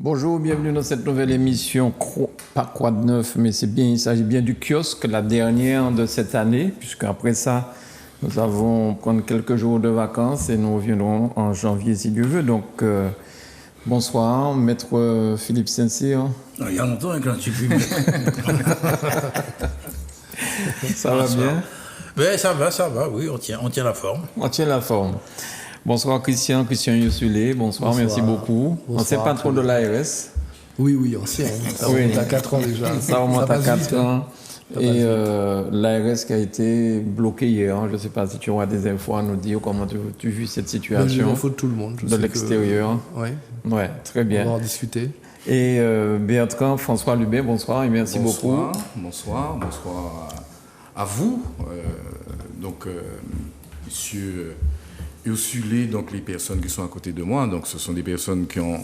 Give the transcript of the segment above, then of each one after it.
Bonjour, bienvenue dans cette nouvelle émission, pas quoi de neuf, mais il s'agit bien du kiosque, la dernière de cette année, puisque après ça, nous allons prendre quelques jours de vacances et nous reviendrons en janvier si Dieu veut. Donc, bonsoir, maître Philippe Saint-Cyr. Il y a longtemps que je ne suis plus. Ça va bien? Ben, ça va, oui, on tient la forme. On tient la forme. Bonsoir Christian Yossulé, bonsoir, merci beaucoup. Bonsoir, on ne sait pas trop de l'ARS. Oui, on sait, ça remonte à 4 ans déjà. Ça remonte à 4 ans. Et vite. l'ARS qui a été bloqué hier, je ne sais pas si tu auras des infos à nous dire, comment tu vis cette situation. J'ai l'info de tout le monde. De l'extérieur. Oui. Ouais, très bien. On va en discuter. Et Bertrand François Lubin, bonsoir et merci beaucoup. Bonsoir à vous. Monsieur Ursulé, donc les personnes qui sont à côté de moi, donc ce sont des personnes qui ont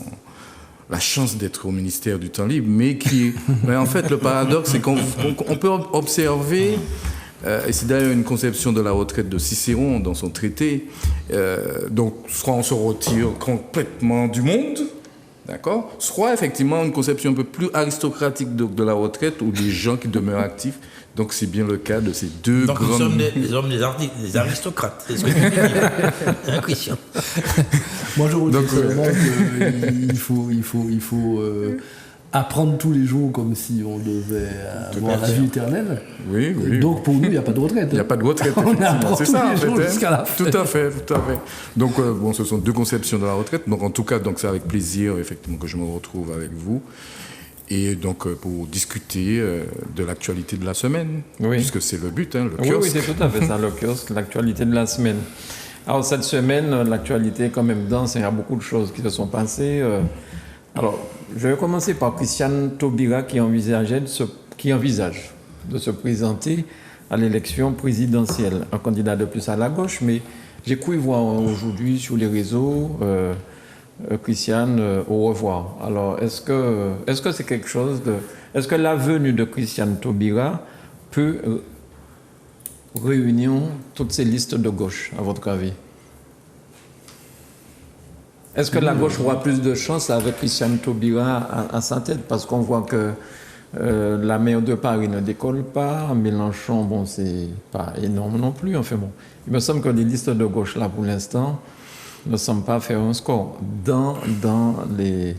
la chance d'être au ministère du Temps libre, mais en fait le paradoxe c'est qu'on peut observer, et c'est d'ailleurs une conception de la retraite de Cicéron dans son traité, donc soit on se retire complètement du monde, d'accord, soit effectivement une conception un peu plus aristocratique de la retraite où des gens qui demeurent actifs. Donc c'est bien le cas de ces deux donc grands... nous sommes des aristocrates, c'est ce que tu veux dire, hein, Christian? Moi je redis seulement qu'il faut apprendre tous les jours comme si on devait avoir la vie éternelle. Oui. Donc pour nous, il n'y a pas de retraite. Il n'y a pas de retraite, on apprend c'est tous ça, les jours jusqu'à la fin. Tout à fait. Donc, ce sont deux conceptions de la retraite. Donc, en tout cas, c'est avec plaisir, effectivement, que je me retrouve avec vous. Et donc, pour discuter de l'actualité de la semaine, puisque c'est le but, le kiosque. Oui, c'est tout à fait ça, le kiosque, l'actualité de la semaine. Alors, cette semaine, l'actualité est quand même dense, il y a beaucoup de choses qui se sont passées. Alors, je vais commencer par Christiane Taubira qui envisage de se présenter à l'élection présidentielle. Un candidat de plus à la gauche, mais j'ai cru voir aujourd'hui sur les réseaux... Christiane, au revoir. Alors, est-ce que c'est quelque chose de... Est-ce que la venue de Christiane Taubira peut réunir toutes ces listes de gauche, à votre avis? Est-ce que la gauche aura plus de chance avec Christiane Taubira à sa tête? Parce qu'on voit que la maire de Paris ne décolle pas, Mélenchon, bon, c'est pas énorme non plus. Enfin bon, il me semble que les listes de gauche, là, pour l'instant, ne semble pas faire un score dans les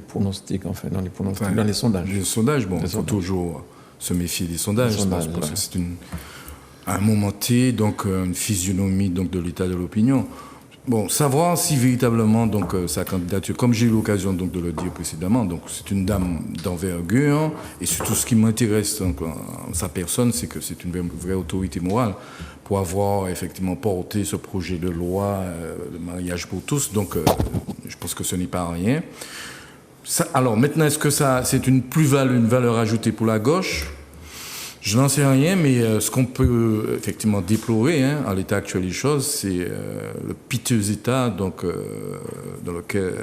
pronostics, dans les sondages. Les sondages, il faut toujours se méfier des sondages, parce que c'est à un moment T, donc une physionomie donc, de l'état de l'opinion. Bon, savoir si véritablement donc, sa candidature, comme j'ai eu l'occasion donc, de le dire précédemment, donc c'est une dame d'envergure, et surtout ce qui m'intéresse donc, en sa personne, c'est que c'est une vraie autorité morale pour avoir effectivement porté ce projet de loi de mariage pour tous. Donc, je pense que ce n'est pas rien. Alors maintenant, est-ce que c'est une plus-value, une valeur ajoutée pour la gauche? Je n'en sais rien, mais ce qu'on peut effectivement déplorer à l'état actuel des choses, c'est le piteux état donc, dans lequel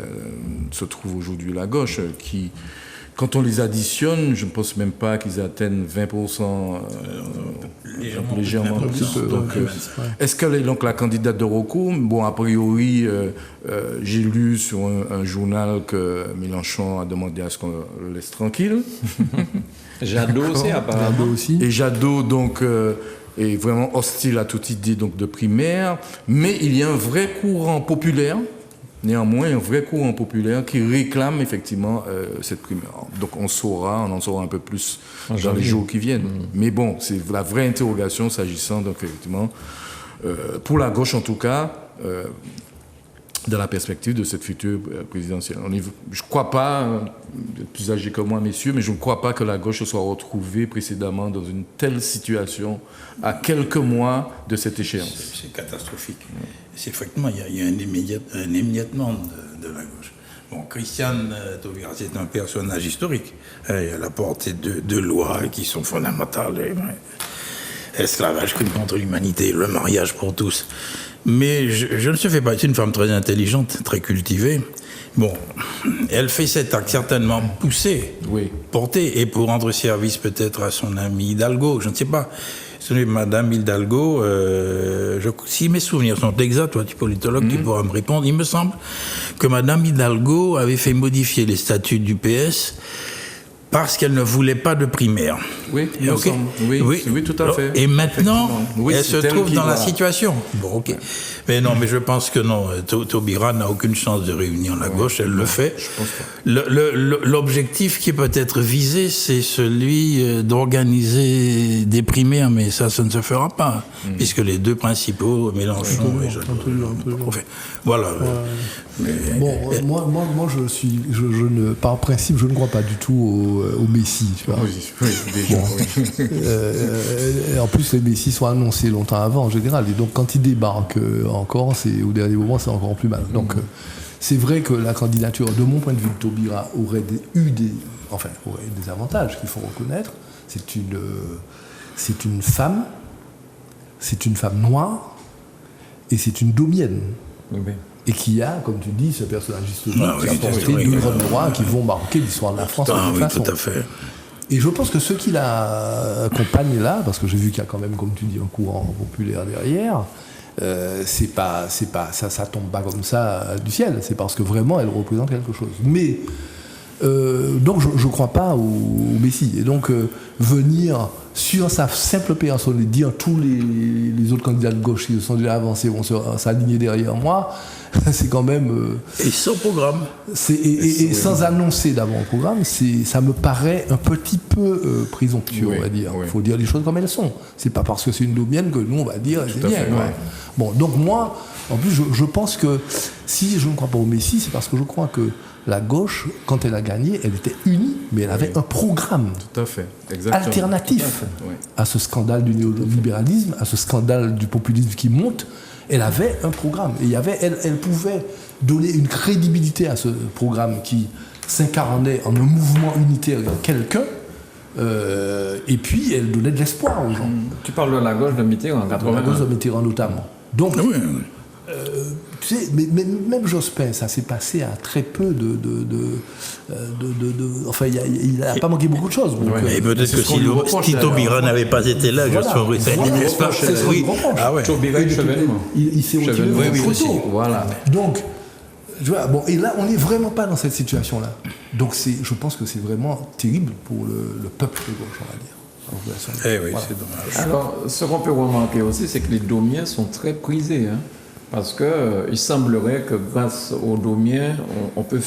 se trouve aujourd'hui la gauche, qui, quand on les additionne, je ne pense même pas qu'ils atteignent 20%, légèrement plus. Donc, est-ce qu'elle est donc la candidate de recours? Bon, a priori, j'ai lu sur un journal que Mélenchon a demandé à ce qu'on le laisse tranquille. Jadot aussi, apparemment. Et Jadot, donc, est vraiment hostile à toute idée donc, de primaire. Mais il y a un vrai courant populaire, néanmoins, un vrai courant populaire qui réclame effectivement cette primaire. Donc, on en saura un peu plus dans les jours qui viennent. Mais bon, c'est la vraie interrogation s'agissant, donc, effectivement, pour la gauche en tout cas, dans la perspective de cette future présidentielle. Je ne crois pas, vous êtes plus âgés que moi, messieurs, mais je ne crois pas que la gauche se soit retrouvée précédemment dans une telle situation à quelques mois de cette échéance. C'est catastrophique. C'est effectivement, il y a un émiettement de la gauche. Bon, Christiane Taubira, c'est un personnage historique. Elle a porté deux lois qui sont fondamentales. Esclavage, crime contre l'humanité, le mariage pour tous. Mais je ne se fais pas, c'est une femme très intelligente, très cultivée. Bon, elle fait cet acte certainement poussé, porté, et pour rendre service peut-être à son ami Hidalgo, je ne sais pas. celui de Madame Hidalgo. Si mes souvenirs sont exacts, toi, tu es politologue, tu pourras me répondre. Il me semble que Madame Hidalgo avait fait modifier les statuts du PS parce qu'elle ne voulait pas de primaire. Oui, il me semble. Oui, tout à fait. Et maintenant, oui, elle se trouve dans la situation. Bon, ok. Mais non, mais je pense que non. Taubira n'a aucune chance de réunir la gauche. Elle le fait. Je pense pas. L'objectif qui peut être visé, c'est celui d'organiser des primaires, mais ça ne se fera pas, puisque les deux principaux, Mélenchon et Jadot. Voilà. Moi, par principe, je ne crois pas du tout au Messie. Tu vois. Oui, déjà. En plus, les Messies sont annoncés longtemps avant, en général. Et donc, quand ils débarquent encore, au dernier moment, c'est encore plus mal. Donc, c'est vrai que la candidature, de mon point de vue, de Taubira aurait des avantages qu'il faut reconnaître. C'est une femme noire, et c'est une domienne. Oui. Et qui a, comme tu dis, ce personnage historique qui a porté deux grands droits qui vont marquer l'histoire de la France de toute façon. Tout à fait. Et je pense que ceux qui la accompagnent là, parce que j'ai vu qu'il y a quand même, comme tu dis, un courant populaire derrière, ça tombe pas comme ça du ciel. C'est parce que vraiment elle représente quelque chose. Mais donc je ne crois pas au Messie. Et donc venir sur sa simple personne et dire tous les autres candidats de gauche qui sont déjà avancés vont s'aligner derrière moi, c'est quand même... et sans programme. Et sans annoncer d'avant le programme, ça me paraît un petit peu présomptueux, on va dire. Il faut dire les choses comme elles sont. C'est pas parce que c'est une domienne que nous, on va dire c'est bien. Bon, donc moi, en plus, je pense que si je ne crois pas au Messie, c'est parce que je crois que la gauche, quand elle a gagné, elle était unie, mais elle avait un programme alternatif à ce scandale du néolibéralisme, à ce scandale du populisme qui monte. Elle avait un programme. Et elle pouvait donner une crédibilité à ce programme qui s'incarnait en un mouvement unitaire de quelqu'un. Et puis, elle donnait de l'espoir aux gens. Tu parles de la gauche de Mitterrand en 80. La gauche de Mitterrand notamment. Donc, tu sais, mais même Jospin, ça s'est passé à très peu enfin, il n'a pas manqué beaucoup de choses. Donc, et peut-être que si Taubira n'avait pas été là, Jospin aurait été là. Oui. Taubira et Chevènement. Il s'est retiré de photo. Voilà. Donc, tu vois, bon, et là, on n'est vraiment pas dans cette situation-là. Donc, je pense que c'est vraiment terrible pour le peuple de gauche, on va dire. C'est dommage. Alors, ce qu'on peut remarquer aussi, c'est que les Domiens sont très prisés. Parce qu'il semblerait que grâce aux Domiens, on peut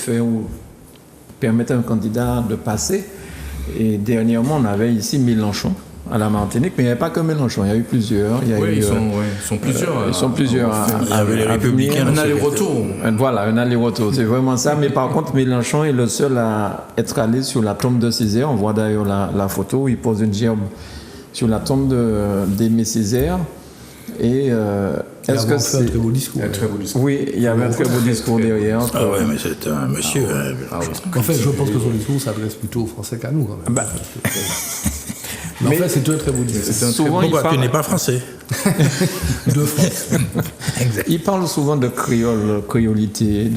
permettre à un candidat de passer. Et dernièrement, on avait ici Mélenchon à la Martinique, mais il n'y avait pas que Mélenchon, il y a eu plusieurs. Ils sont plusieurs. Ils sont plusieurs. Les Républicains. Un aller-retour. Voilà, un aller-retour, c'est vraiment ça. Mais par contre, Mélenchon est le seul à être allé sur la tombe de Césaire. On voit d'ailleurs la photo où il pose une gerbe sur la tombe d'Aimé Césaire. Et est-ce que c'est un très beau discours? Oui, il y avait un très beau discours derrière. Ah ouais, mais c'est un monsieur. En fait, je pense que son discours s'adresse plutôt aux Français qu'à nous, quand même. Mais en fait, c'est un très beau discours. Souvent, tu n'es pas français. De France. Exact. Il parle souvent de créolité,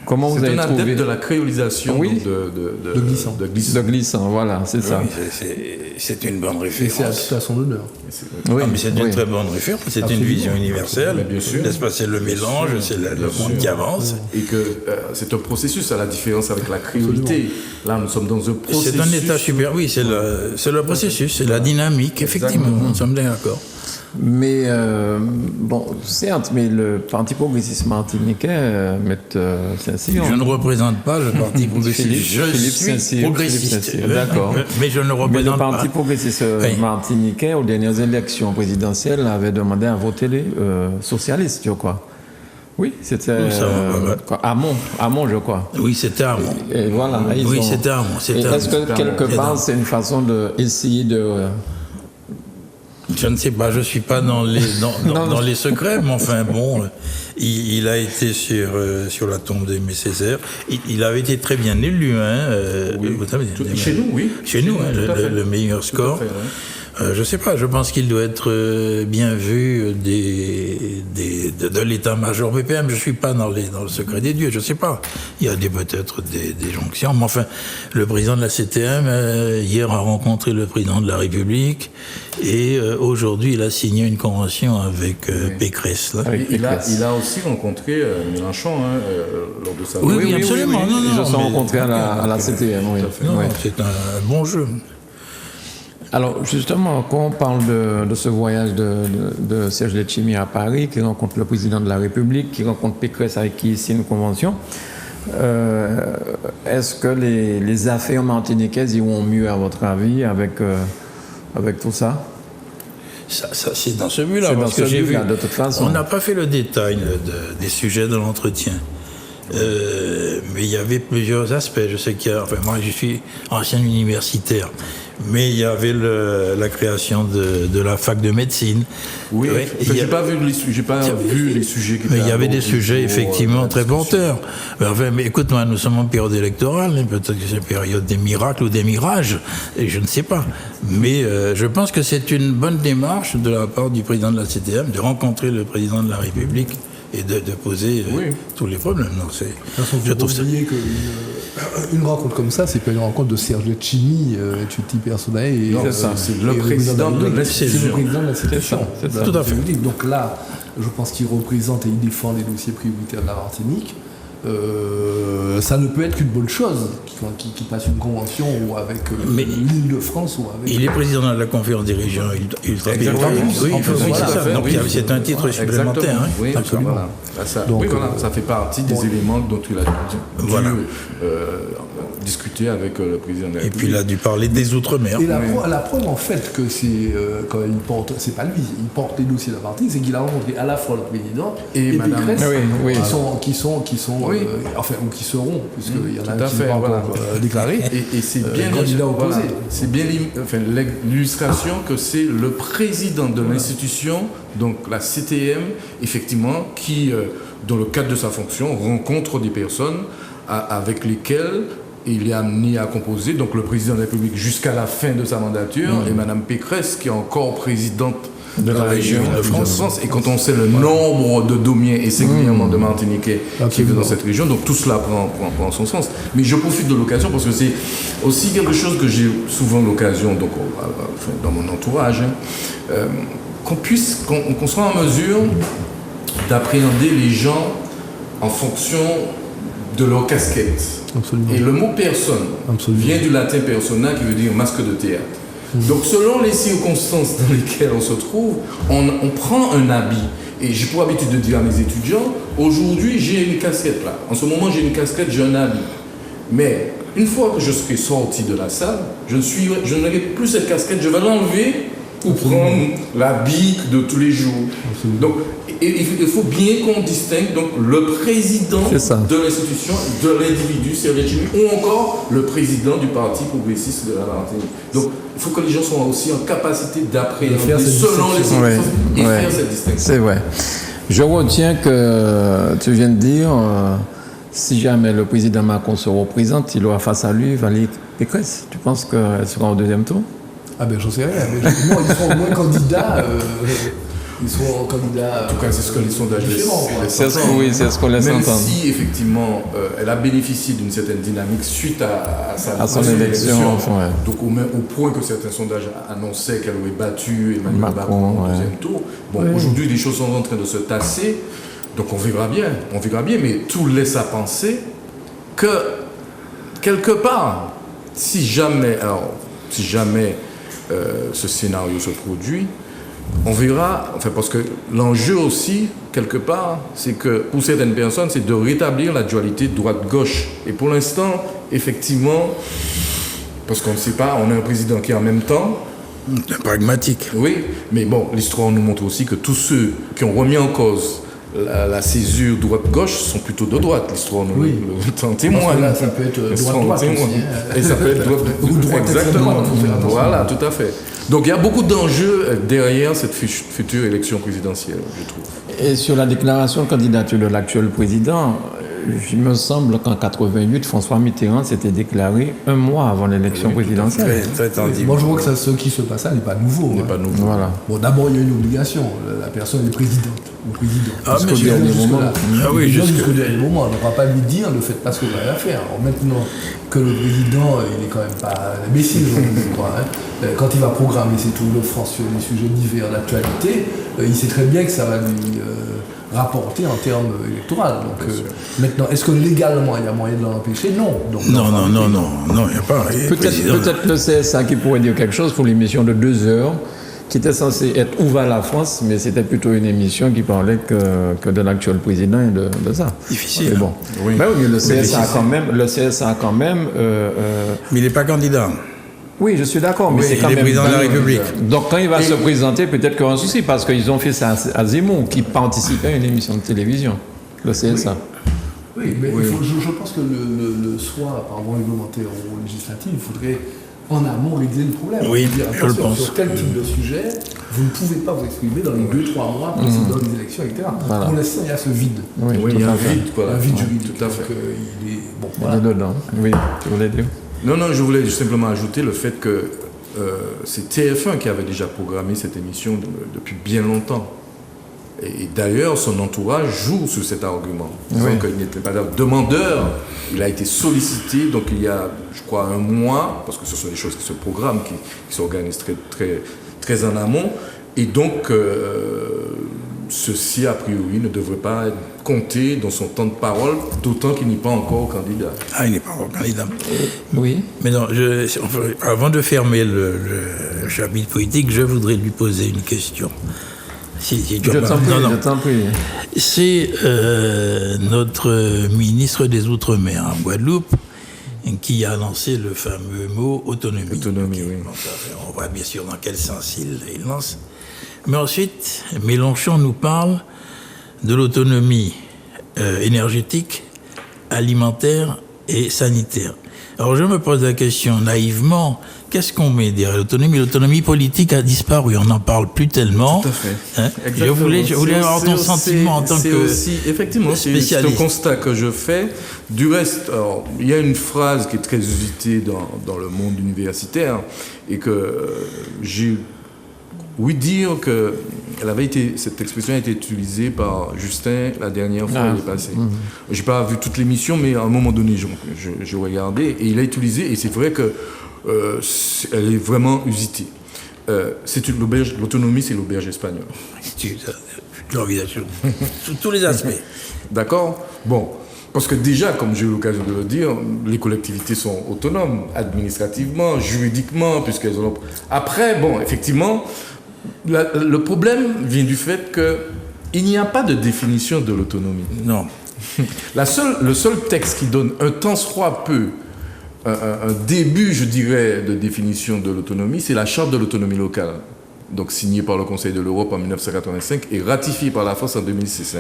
comment vous avez trouvé... C'est un adepte de la créolisation de Glissant, voilà, c'est ça. C'est une bonne Et référence. c'est à son honneur. Oui, mais c'est une très bonne référence. C'est une vision universelle. Bien sûr. N'est-ce pas? C'est le mélange, c'est le monde qui avance. Et que c'est un processus, à la différence avec la créolité. Là, nous sommes dans un processus. C'est un état supérieur. Oui, c'est le processus, c'est la dynamique, effectivement. Nous sommes bien d'accord. Mais, bon, certes, mais le Parti progressiste martiniquais, Saint-Cyr... Je ne représente pas le Parti progressiste. Je suis progressiste. D'accord. Mais je ne le représente pas. Le Parti progressiste martiniquais, aux dernières élections présidentielles, avait demandé à voter les socialistes, je crois. Oui, c'était Hamon, je crois. Oui, c'était Hamon. Et voilà. C'était Hamon. Est-ce que quelque part, c'est une façon d'essayer de... Je ne sais pas, je ne suis pas dans les secrets, mais enfin bon, il a été sur la tombe d'Aimé Césaire. Il avait été très bien élu, vous savez, chez nous, oui. Chez nous, le meilleur score. Fait, Je sais pas, je pense qu'il doit être bien vu de l'état-major PPM. Je suis pas dans le secret des dieux, je sais pas. Il y a peut-être des jonctions, mais enfin, le président de la CTM, hier, a rencontré le président de la République, et aujourd'hui, il a signé une convention avec Pécresse. Là. Il a aussi rencontré Mélenchon lors de sa... Oui, absolument. Oui. Ils se sont rencontrés à la CTM, oui. C'est un bon jeu. Alors, justement, quand on parle de ce voyage de Serge Letchimy à Paris, qui rencontre le président de la République, qui rencontre Pécresse avec qui il signe une convention, est-ce que les affaires martiniquaises iront mieux, à votre avis, avec tout ça? Ça c'est dans ce but-là. C'est dans ce but-là, de toute façon. On n'a pas fait le détail des sujets de l'entretien. Mais il y avait plusieurs aspects. Je sais moi je suis ancien universitaire, mais il y avait la création de la fac de médecine. Oui, j'ai pas vu les sujets qui étaient. Mais il y avait des sujets effectivement très porteurs. Mais écoute-moi, nous sommes en période électorale, peut-être que c'est une période des miracles ou des mirages, et je ne sais pas. Mais je pense que c'est une bonne démarche de la part du président de la CTM de rencontrer le président de la République et de poser tous les problèmes. Donc je trouve ça. Qu'une rencontre comme ça, c'est pas une rencontre de Serge Letchimy, tutti personae. C'est le président de l'institution. C'est le président de l'institution. Tout à fait. Donc là, je pense qu'il représente et il défend les dossiers prioritaires de la Martinique. Ça ne peut être qu'une bonne chose qui passe une convention ou avec l'Île-de-France ou avec... Il est président de la conférence des régions. Il travaille. Oui, c'est ça. Donc c'est un titre supplémentaire. Oui, absolument. Ça fait partie des éléments dont il a dû discuter avec le président de la République. Et puis il a dû parler des Outre-mer. Et la preuve en fait que c'est quand il porte, c'est pas lui, il porte les dossiers de la partie, c'est qu'il a rencontré à la fois le président et Madame Pécresse, qui seront, puisqu'il y en a qui sont encore déclarés. Et c'est bien c'est bien l'illustration que c'est le président de l'institution, donc la CTM, effectivement, qui, dans le cadre de sa fonction, rencontre des personnes avec lesquelles il est amené à composer, donc le président de la République jusqu'à la fin de sa mandature, et Madame Pécresse, qui est encore présidente de la région de France. Et quand on sait le nombre de Domiens et singulièrement de Martiniquais qui vivent dans cette région, donc tout cela prend son sens. Mais je profite de l'occasion parce que c'est aussi quelque chose que j'ai souvent l'occasion, donc dans mon entourage, qu'on soit en mesure d'appréhender les gens en fonction de leur casquette. Absolument. Et le mot personne vient du latin persona qui veut dire masque de théâtre. Donc selon les circonstances dans lesquelles on se trouve, on prend un habit. Et j'ai pour habitude de dire à mes étudiants, aujourd'hui j'ai une casquette là. En ce moment j'ai une casquette, j'ai un habit. Mais une fois que je serai sorti de la salle, je n'aurai plus cette casquette, je vais l'enlever pour prendre l'habit de tous les jours. Donc il faut bien qu'on distingue donc, le président de l'institution, de l'individu, Serge Letchimy, ou encore le président du Parti progressiste de la Martinique. Donc il faut que les gens soient aussi en capacité d'appréhender selon les circonstances et faire cette distinction. C'est vrai. Je retiens que tu viens de dire, si jamais le président Macron se représente, il aura face à lui Valérie Pécresse. Tu penses qu'elle sera au deuxième tour? Ah ben j'en sais rien. Mais ils sont au moins candidats. Ils sont candidats. En tout cas, c'est ce que les sondages laissent entendre. Oui, c'est ce qu'on laisse entendre. Même si, effectivement, elle a bénéficié d'une certaine dynamique suite à son élection. Donc, au point que certains sondages annonçaient qu'elle aurait battu Emmanuel Macron au deuxième tour. Bon, aujourd'hui, les choses sont en train de se tasser. Donc, on verra bien. Mais tout laisse à penser que, quelque part, si jamais ce scénario se produit, on verra, parce que l'enjeu aussi, quelque part, c'est que pour certaines personnes, c'est de rétablir la dualité droite-gauche. Et pour l'instant, effectivement, parce qu'on ne sait pas, on a un président qui est en même temps... pragmatique. Oui, mais bon, l'histoire nous montre aussi que tous ceux qui ont remis en cause la césure droite-gauche sont plutôt de droite. L'histoire nous en témoigne. Là, ça peut être droite-droite aussi. Et ça peut être droite. Exactement. Voilà, tout à fait. Donc il y a beaucoup d'enjeux derrière cette future élection présidentielle, je trouve. Et sur la déclaration de candidature de l'actuel président, il me semble qu'en 88, François Mitterrand s'était déclaré un mois avant l'élection présidentielle. Moi, je vois que ce qui se passe là n'est pas nouveau. Pas nouveau. Voilà. Bon, d'abord, il y a une obligation. La personne est présidente. Le président. Mais jusqu'au dernier moment. Jusqu'au dernier moment. On ne va pas lui dire ne faites pas ce que vous avez à faire. Alors, maintenant que le président, il est quand même pas imbécile, je crois. Quand il va programmer ses tours de France sur des sujets divers d'actualité, il sait très bien que ça va lui rapporter en termes électoraux. Donc, maintenant, est-ce que légalement il y a moyen de l'empêcher? Non. Donc, non, il n'y a pas. Peut-être le CSA qui pourrait dire quelque chose pour l'émission de 2 heures, qui était censée être ouverte à la France, mais c'était plutôt une émission qui parlait que de l'actuel président et de ça. Difficile. Mais bon. Oui. Mais oui, le CSA a quand même. Mais il n'est pas candidat. Oui, je suis d'accord, mais c'est quand même président de la République. Donc quand il va se présenter, peut-être qu'il y aura un souci, parce qu'ils ont fait ça à Zemmour, qui participait à une émission de télévision, le CSA. Oui, mais je pense que le soir, par voie réglementaire ou législative, il faudrait en amont régler le problème. Oui, je le pense. Sur tel type de sujet, vous ne pouvez pas vous exprimer dans les 2-3 mois précédant les élections, etc. Voilà. Pour l'instant, il y a ce vide. Oui, il y a un vide, quoi. Un vide juridique. Tout à fait. Donc, il est... Bon, Il voilà. est dedans. Oui, tu voulais dire. Non, je voulais simplement ajouter le fait que c'est TF1 qui avait déjà programmé cette émission depuis bien longtemps. Et d'ailleurs, son entourage joue sur cet argument. Disant qu'il n'était pas demandeur, il a été sollicité, donc il y a, je crois, un mois, parce que ce sont des choses qui se programment, qui s'organisent très en amont. Et donc, ceci, a priori, ne devrait pas compter dans son temps de parole, d'autant qu'il n'est pas encore candidat. Ah, il n'est pas encore candidat. Oui. Mais non, avant de fermer le chapitre politique, je voudrais lui poser une question. Je t'en prie. C'est notre ministre des Outre-mer en Guadeloupe qui a lancé le fameux mot autonomie. Autonomie, oui. On voit bien sûr dans quel sens il lance. Mais ensuite, Mélenchon nous parle de l'autonomie énergétique, alimentaire et sanitaire. Alors je me pose la question naïvement, qu'est-ce qu'on met derrière l'autonomie? L'autonomie politique a disparu, on n'en parle plus tellement. Tout à fait. Hein? Je voulais avoir ton sentiment en tant que effectivement, spécialiste. C'est un constat que je fais. Du reste, alors, il y a une phrase qui est très usitée dans le monde universitaire et que j'ai ouï dire que cette expression a été utilisée par Justin la dernière fois, il est passé. J'ai pas vu toute l'émission, mais à un moment donné, j'ai regardé et il a utilisé, et c'est vrai que elle est vraiment usitée. L'autonomie, c'est l'auberge espagnole. Tu l'envisages sous tous les aspects. D'accord? Bon. Parce que déjà, comme j'ai eu l'occasion de le dire, les collectivités sont autonomes, administrativement, juridiquement, puisqu'elles ont... Après, bon, effectivement, le problème vient du fait qu'il n'y a pas de définition de l'autonomie. Non. Le seul texte qui donne un tant soit peu un début, je dirais, de définition de l'autonomie, c'est la Charte de l'autonomie locale, donc signée par le Conseil de l'Europe en 1985 et ratifiée par la France en 2006.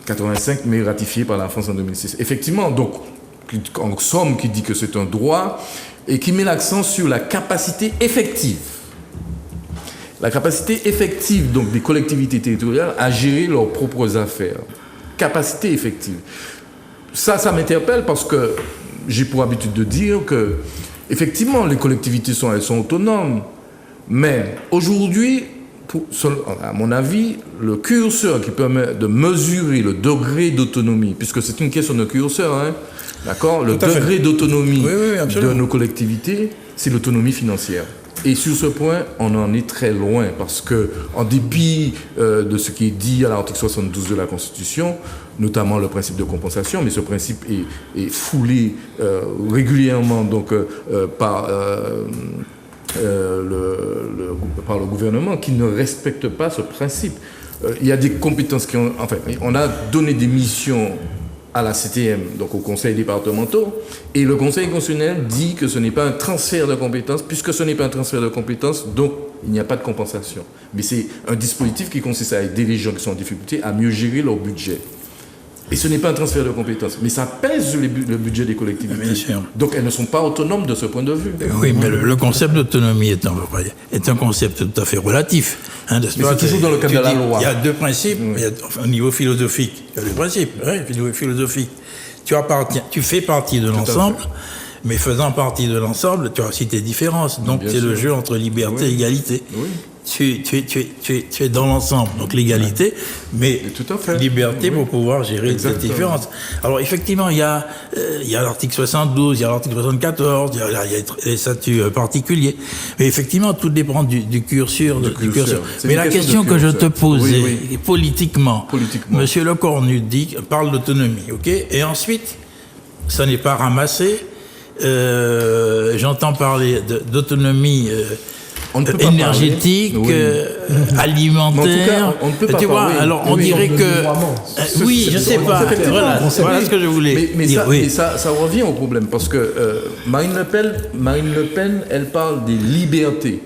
85, mais ratifiée par la France en 2006. Effectivement, donc, en somme, qui dit que c'est un droit et qui met l'accent sur la capacité effective. La capacité effective, donc, des collectivités territoriales à gérer leurs propres affaires. Capacité effective. Ça m'interpelle parce que j'ai pour habitude de dire que, effectivement, les collectivités elles sont autonomes, mais aujourd'hui, à mon avis, le curseur qui permet de mesurer le degré d'autonomie, puisque c'est une question de curseur, hein, d'accord, le degré d'autonomie de nos collectivités, c'est l'autonomie financière. Et sur ce point, on en est très loin, parce que, en dépit de ce qui est dit à l'article 72 de la Constitution, notamment le principe de compensation, mais ce principe est foulé régulièrement donc, par le gouvernement qui ne respecte pas ce principe. Il y a des compétences qui ont... Enfin, on a donné des missions à la CTM, donc au conseil départemental, et le Conseil constitutionnel dit que ce n'est pas un transfert de compétences, puisque ce n'est pas un transfert de compétences, donc il n'y a pas de compensation. Mais c'est un dispositif qui consiste à aider les gens qui sont en difficulté à mieux gérer leur budget. Et ce n'est pas un transfert de compétences, mais ça pèse sur le budget des collectivités. Bien sûr. Donc elles ne sont pas autonomes de ce point de vue. Oui, mais le concept d'autonomie est un concept tout à fait relatif. Hein, mais c'est toujours dans le cadre de la loi. Il y a deux principes, au niveau philosophique. Il y a deux principes, au niveau philosophique. Tu fais partie de l'ensemble, mais faisant partie de l'ensemble, tu as aussi tes différences. Donc c'est le jeu entre liberté et égalité. Oui. Tu es dans l'ensemble, donc l'égalité, mais liberté pour pouvoir gérer cette différence. Alors effectivement, il y a l'article 72, il y a l'article 74, il y a les statuts particuliers. Mais effectivement, tout dépend du curseur. Mais la question que je te posais, politiquement, Monsieur Lecornu parle d'autonomie, ok? Et ensuite, ça n'est pas ramassé. J'entends parler d'autonomie énergétique, alimentaire. On ne peut pas tu vois, alors on dirait que oui, je sais pas. Voilà ce que je voulais dire. Mais ça revient au problème parce que Marine Le Pen, elle parle des libertés,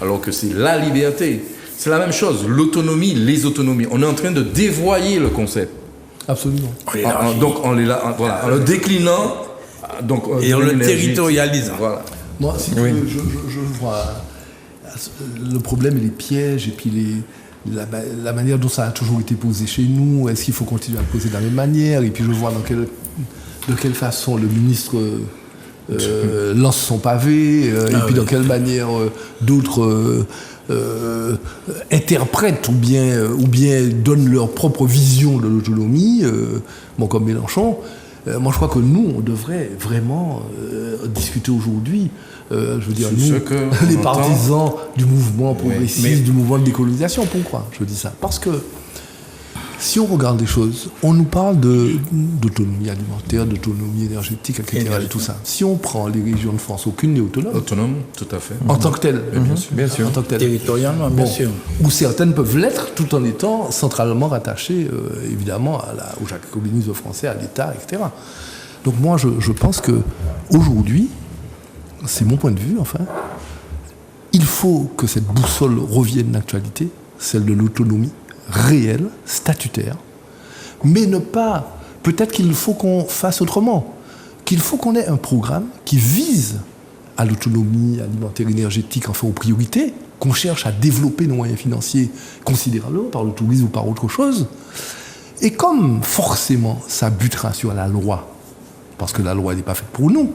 alors que c'est la liberté. C'est la même chose. L'autonomie, les autonomies. On est en train de dévoyer le concept. Absolument. Donc en le déclinant, et en le territorialisant. Voilà. Moi, si tu veux, je vois le problème et les pièges, et puis la manière dont ça a toujours été posé chez nous. Est-ce qu'il faut continuer à le poser de la même manière? Et puis je vois de quelle façon le ministre lance son pavé, et puis dans quelle manière d'autres interprètent ou bien donnent leur propre vision de l'autonomie, comme Mélenchon. Moi, je crois que nous, on devrait vraiment discuter aujourd'hui, les partisans du mouvement progressiste, du mouvement de décolonisation. Pourquoi je dis ça? Parce que si on regarde les choses, on nous parle d'autonomie alimentaire, d'autonomie énergétique, etc. Et tout ça. Si on prend les régions de France, aucune n'est autonome. Autonome, tout à fait. En tant que telle. Bien sûr. En tant que telle. Territorialement, bien sûr. Ou certaines peuvent l'être tout en étant centralement rattachées, évidemment, au jacobinisme français, à l'État, etc. Donc moi, je pense qu'aujourd'hui, c'est mon point de vue, enfin, il faut que cette boussole revienne d'actualité, celle de l'autonomie réelle, statutaire, mais peut-être qu'il faut qu'on fasse autrement, qu'il faut qu'on ait un programme qui vise à l'autonomie alimentaire, énergétique, enfin aux priorités, qu'on cherche à développer nos moyens financiers considérablement par le tourisme ou par autre chose. Et comme forcément ça butera sur la loi, parce que la loi n'est pas faite pour nous,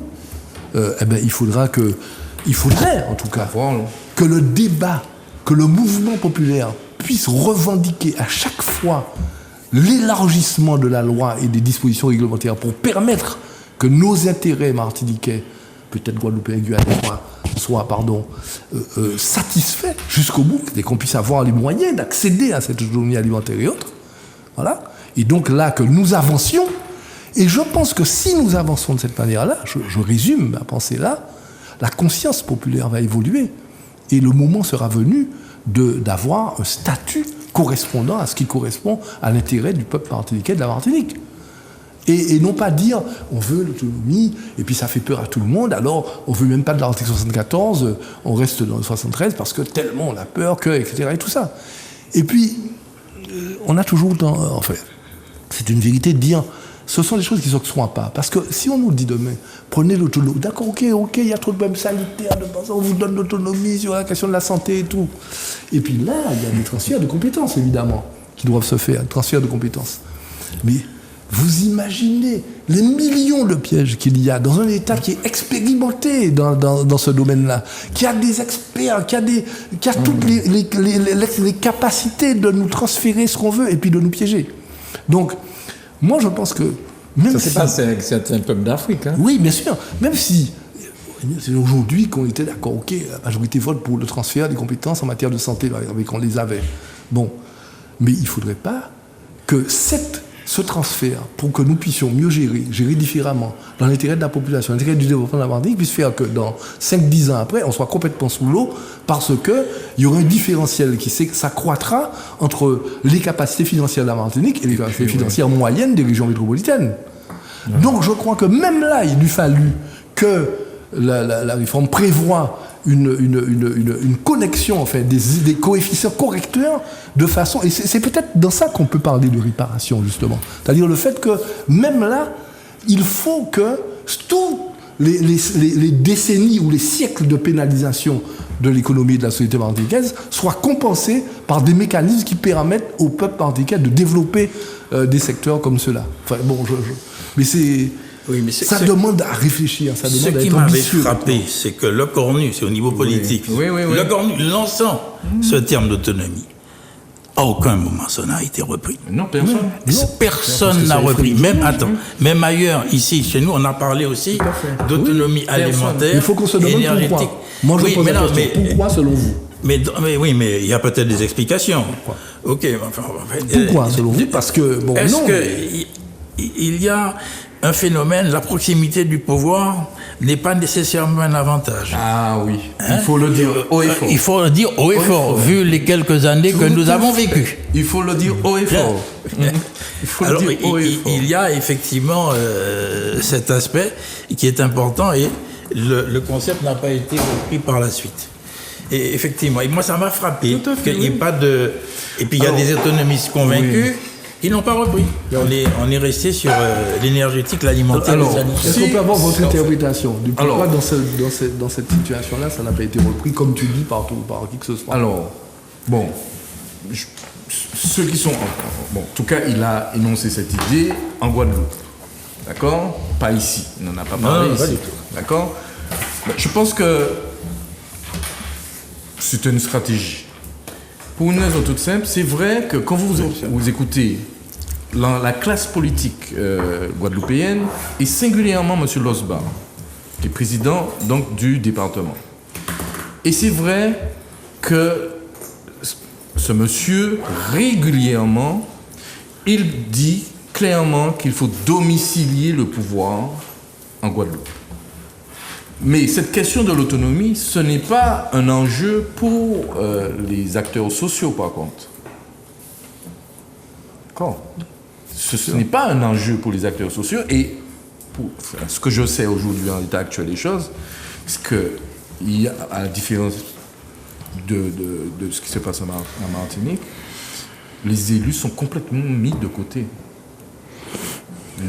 il faudrait en tout cas que le débat, que le mouvement populaire puisse revendiquer à chaque fois l'élargissement de la loi et des dispositions réglementaires pour permettre que nos intérêts martiniquais, peut-être guadeloupéens et guyanais, soient satisfaits jusqu'au bout, et qu'on puisse avoir les moyens d'accéder à cette autonomie alimentaire et autres. Voilà. Et donc là, que nous avancions. Et je pense que si nous avançons de cette manière-là, je résume ma pensée là, la conscience populaire va évoluer. Et le moment sera venu d'avoir un statut correspondant à ce qui correspond à l'intérêt du peuple martiniquais de la Martinique. Et non pas dire on veut l'autonomie et puis ça fait peur à tout le monde, alors on veut même pas de l'article 74, on reste dans le 73 parce que tellement on a peur que, etc. et tout ça. Et puis, on a toujours c'est une vérité de dire ce sont des choses qui ne s'octroient pas. Parce que si on nous dit demain, prenez l'autonomie, d'accord, ok, il y a trop de problèmes sanitaires, on vous donne l'autonomie sur la question de la santé et tout. Et puis là, il y a des transferts de compétences, évidemment, qui doivent se faire, transferts de compétences. Mais vous imaginez les millions de pièges qu'il y a dans un État qui est expérimenté dans ce domaine-là, qui a des experts, qui a toutes les capacités de nous transférer ce qu'on veut et puis de nous piéger. Donc, moi, je pense que... Ça s'est passé avec certains peuples d'Afrique. Hein. Oui, bien sûr. Même si c'est aujourd'hui qu'on était d'accord, ok, la majorité vote pour le transfert des compétences en matière de santé, par exemple, et qu'on les avait. Bon. Mais il ne faudrait pas que ce transfert, pour que nous puissions mieux gérer différemment, dans l'intérêt de la population, dans l'intérêt du développement de la Martinique, puisse faire que dans 5-10 ans après, on soit complètement sous l'eau, parce qu'il y aura un différentiel qui s'accroîtra entre les capacités financières de la Martinique et les capacités financières moyennes des régions métropolitaines. Donc je crois que même là, il eût fallu que la réforme prévoit une connexion, en fait, des coefficients correcteurs de façon... Et c'est peut-être dans ça qu'on peut parler de réparation, justement. C'est-à-dire le fait que, même là, il faut que tous les décennies ou les siècles de pénalisation de l'économie et de la société martiniquaise soient compensés par des mécanismes qui permettent au peuple martiniquais de développer des secteurs comme cela. Enfin, bon, mais c'est... Oui, mais ça demande à réfléchir, ça demande à être ambitieux. Ce qui m'avait frappé, c'est que le Cornu, c'est au niveau politique, le Cornu, lançant ce terme d'autonomie, à aucun moment ça n'a été repris. Non, personne. Personne n'a repris. Même ailleurs, ici, chez nous, on a parlé aussi d'autonomie alimentaire. Il faut qu'on se demande pourquoi. Moi, je pose la question. Pourquoi, selon vous? Mais il y a peut-être des explications. Pourquoi? Ok. Pourquoi, selon vous? Parce que, bon, est-ce qu'il y a un phénomène, la proximité du pouvoir n'est pas nécessairement un avantage. Ah oui, il faut le dire haut et fort. Il faut le dire haut et fort, vu les quelques années que nous avons vécues. Il faut le dire haut et fort. Alors, il y a effectivement cet aspect qui est important et le concept n'a pas été repris par la suite. Et effectivement, et moi ça m'a frappé qu'il n'y ait pas de... Et puis il y a des autonomistes convaincus qui n'ont pas repris. On est resté sur l'énergétique, l'alimentaire. Alors, est-ce qu'on peut avoir votre interprétation du pourquoi dans cette situation-là, ça n'a pas été repris, comme tu dis, par qui que ce soit? Alors, bon, ceux qui sont... Bon, en tout cas, il a énoncé cette idée en Guadeloupe. D'accord? Pas ici. Il n'en a pas parlé ici. Pas du tout. D'accord? Je pense que c'est une stratégie. Pour une raison toute simple, c'est vrai que quand vous écoutez la classe politique guadeloupéenne, et singulièrement M. Losbar, qui est président donc, du département. Et c'est vrai que ce monsieur, régulièrement, il dit clairement qu'il faut domicilier le pouvoir en Guadeloupe. Mais cette question de l'autonomie, ce n'est pas un enjeu pour les acteurs sociaux, par contre. D'accord. Ce n'est pas un enjeu pour les acteurs sociaux. Et ce que je sais aujourd'hui en l'état actuel des choses, c'est qu'il y a, à la différence de ce qui se passe en Martinique, les élus sont complètement mis de côté.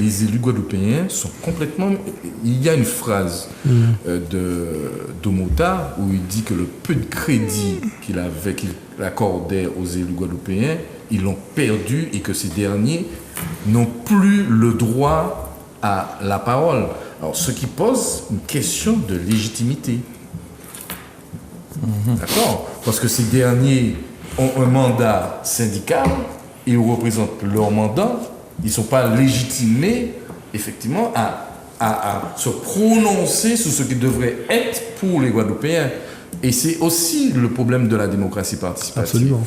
Les élus guadeloupéens sont complètement... Il y a une phrase d'Omota où il dit que le peu de crédit qu'il accordait aux élus guadeloupéens, ils l'ont perdu et que ces derniers n'ont plus le droit à la parole. Alors, ce qui pose une question de légitimité. D'accord? Parce que ces derniers ont un mandat syndical, ils représentent leur mandat, ils ne sont pas légitimés, effectivement, à se prononcer sur ce qui devrait être pour les Guadeloupéens. Et c'est aussi le problème de la démocratie participative. Absolument.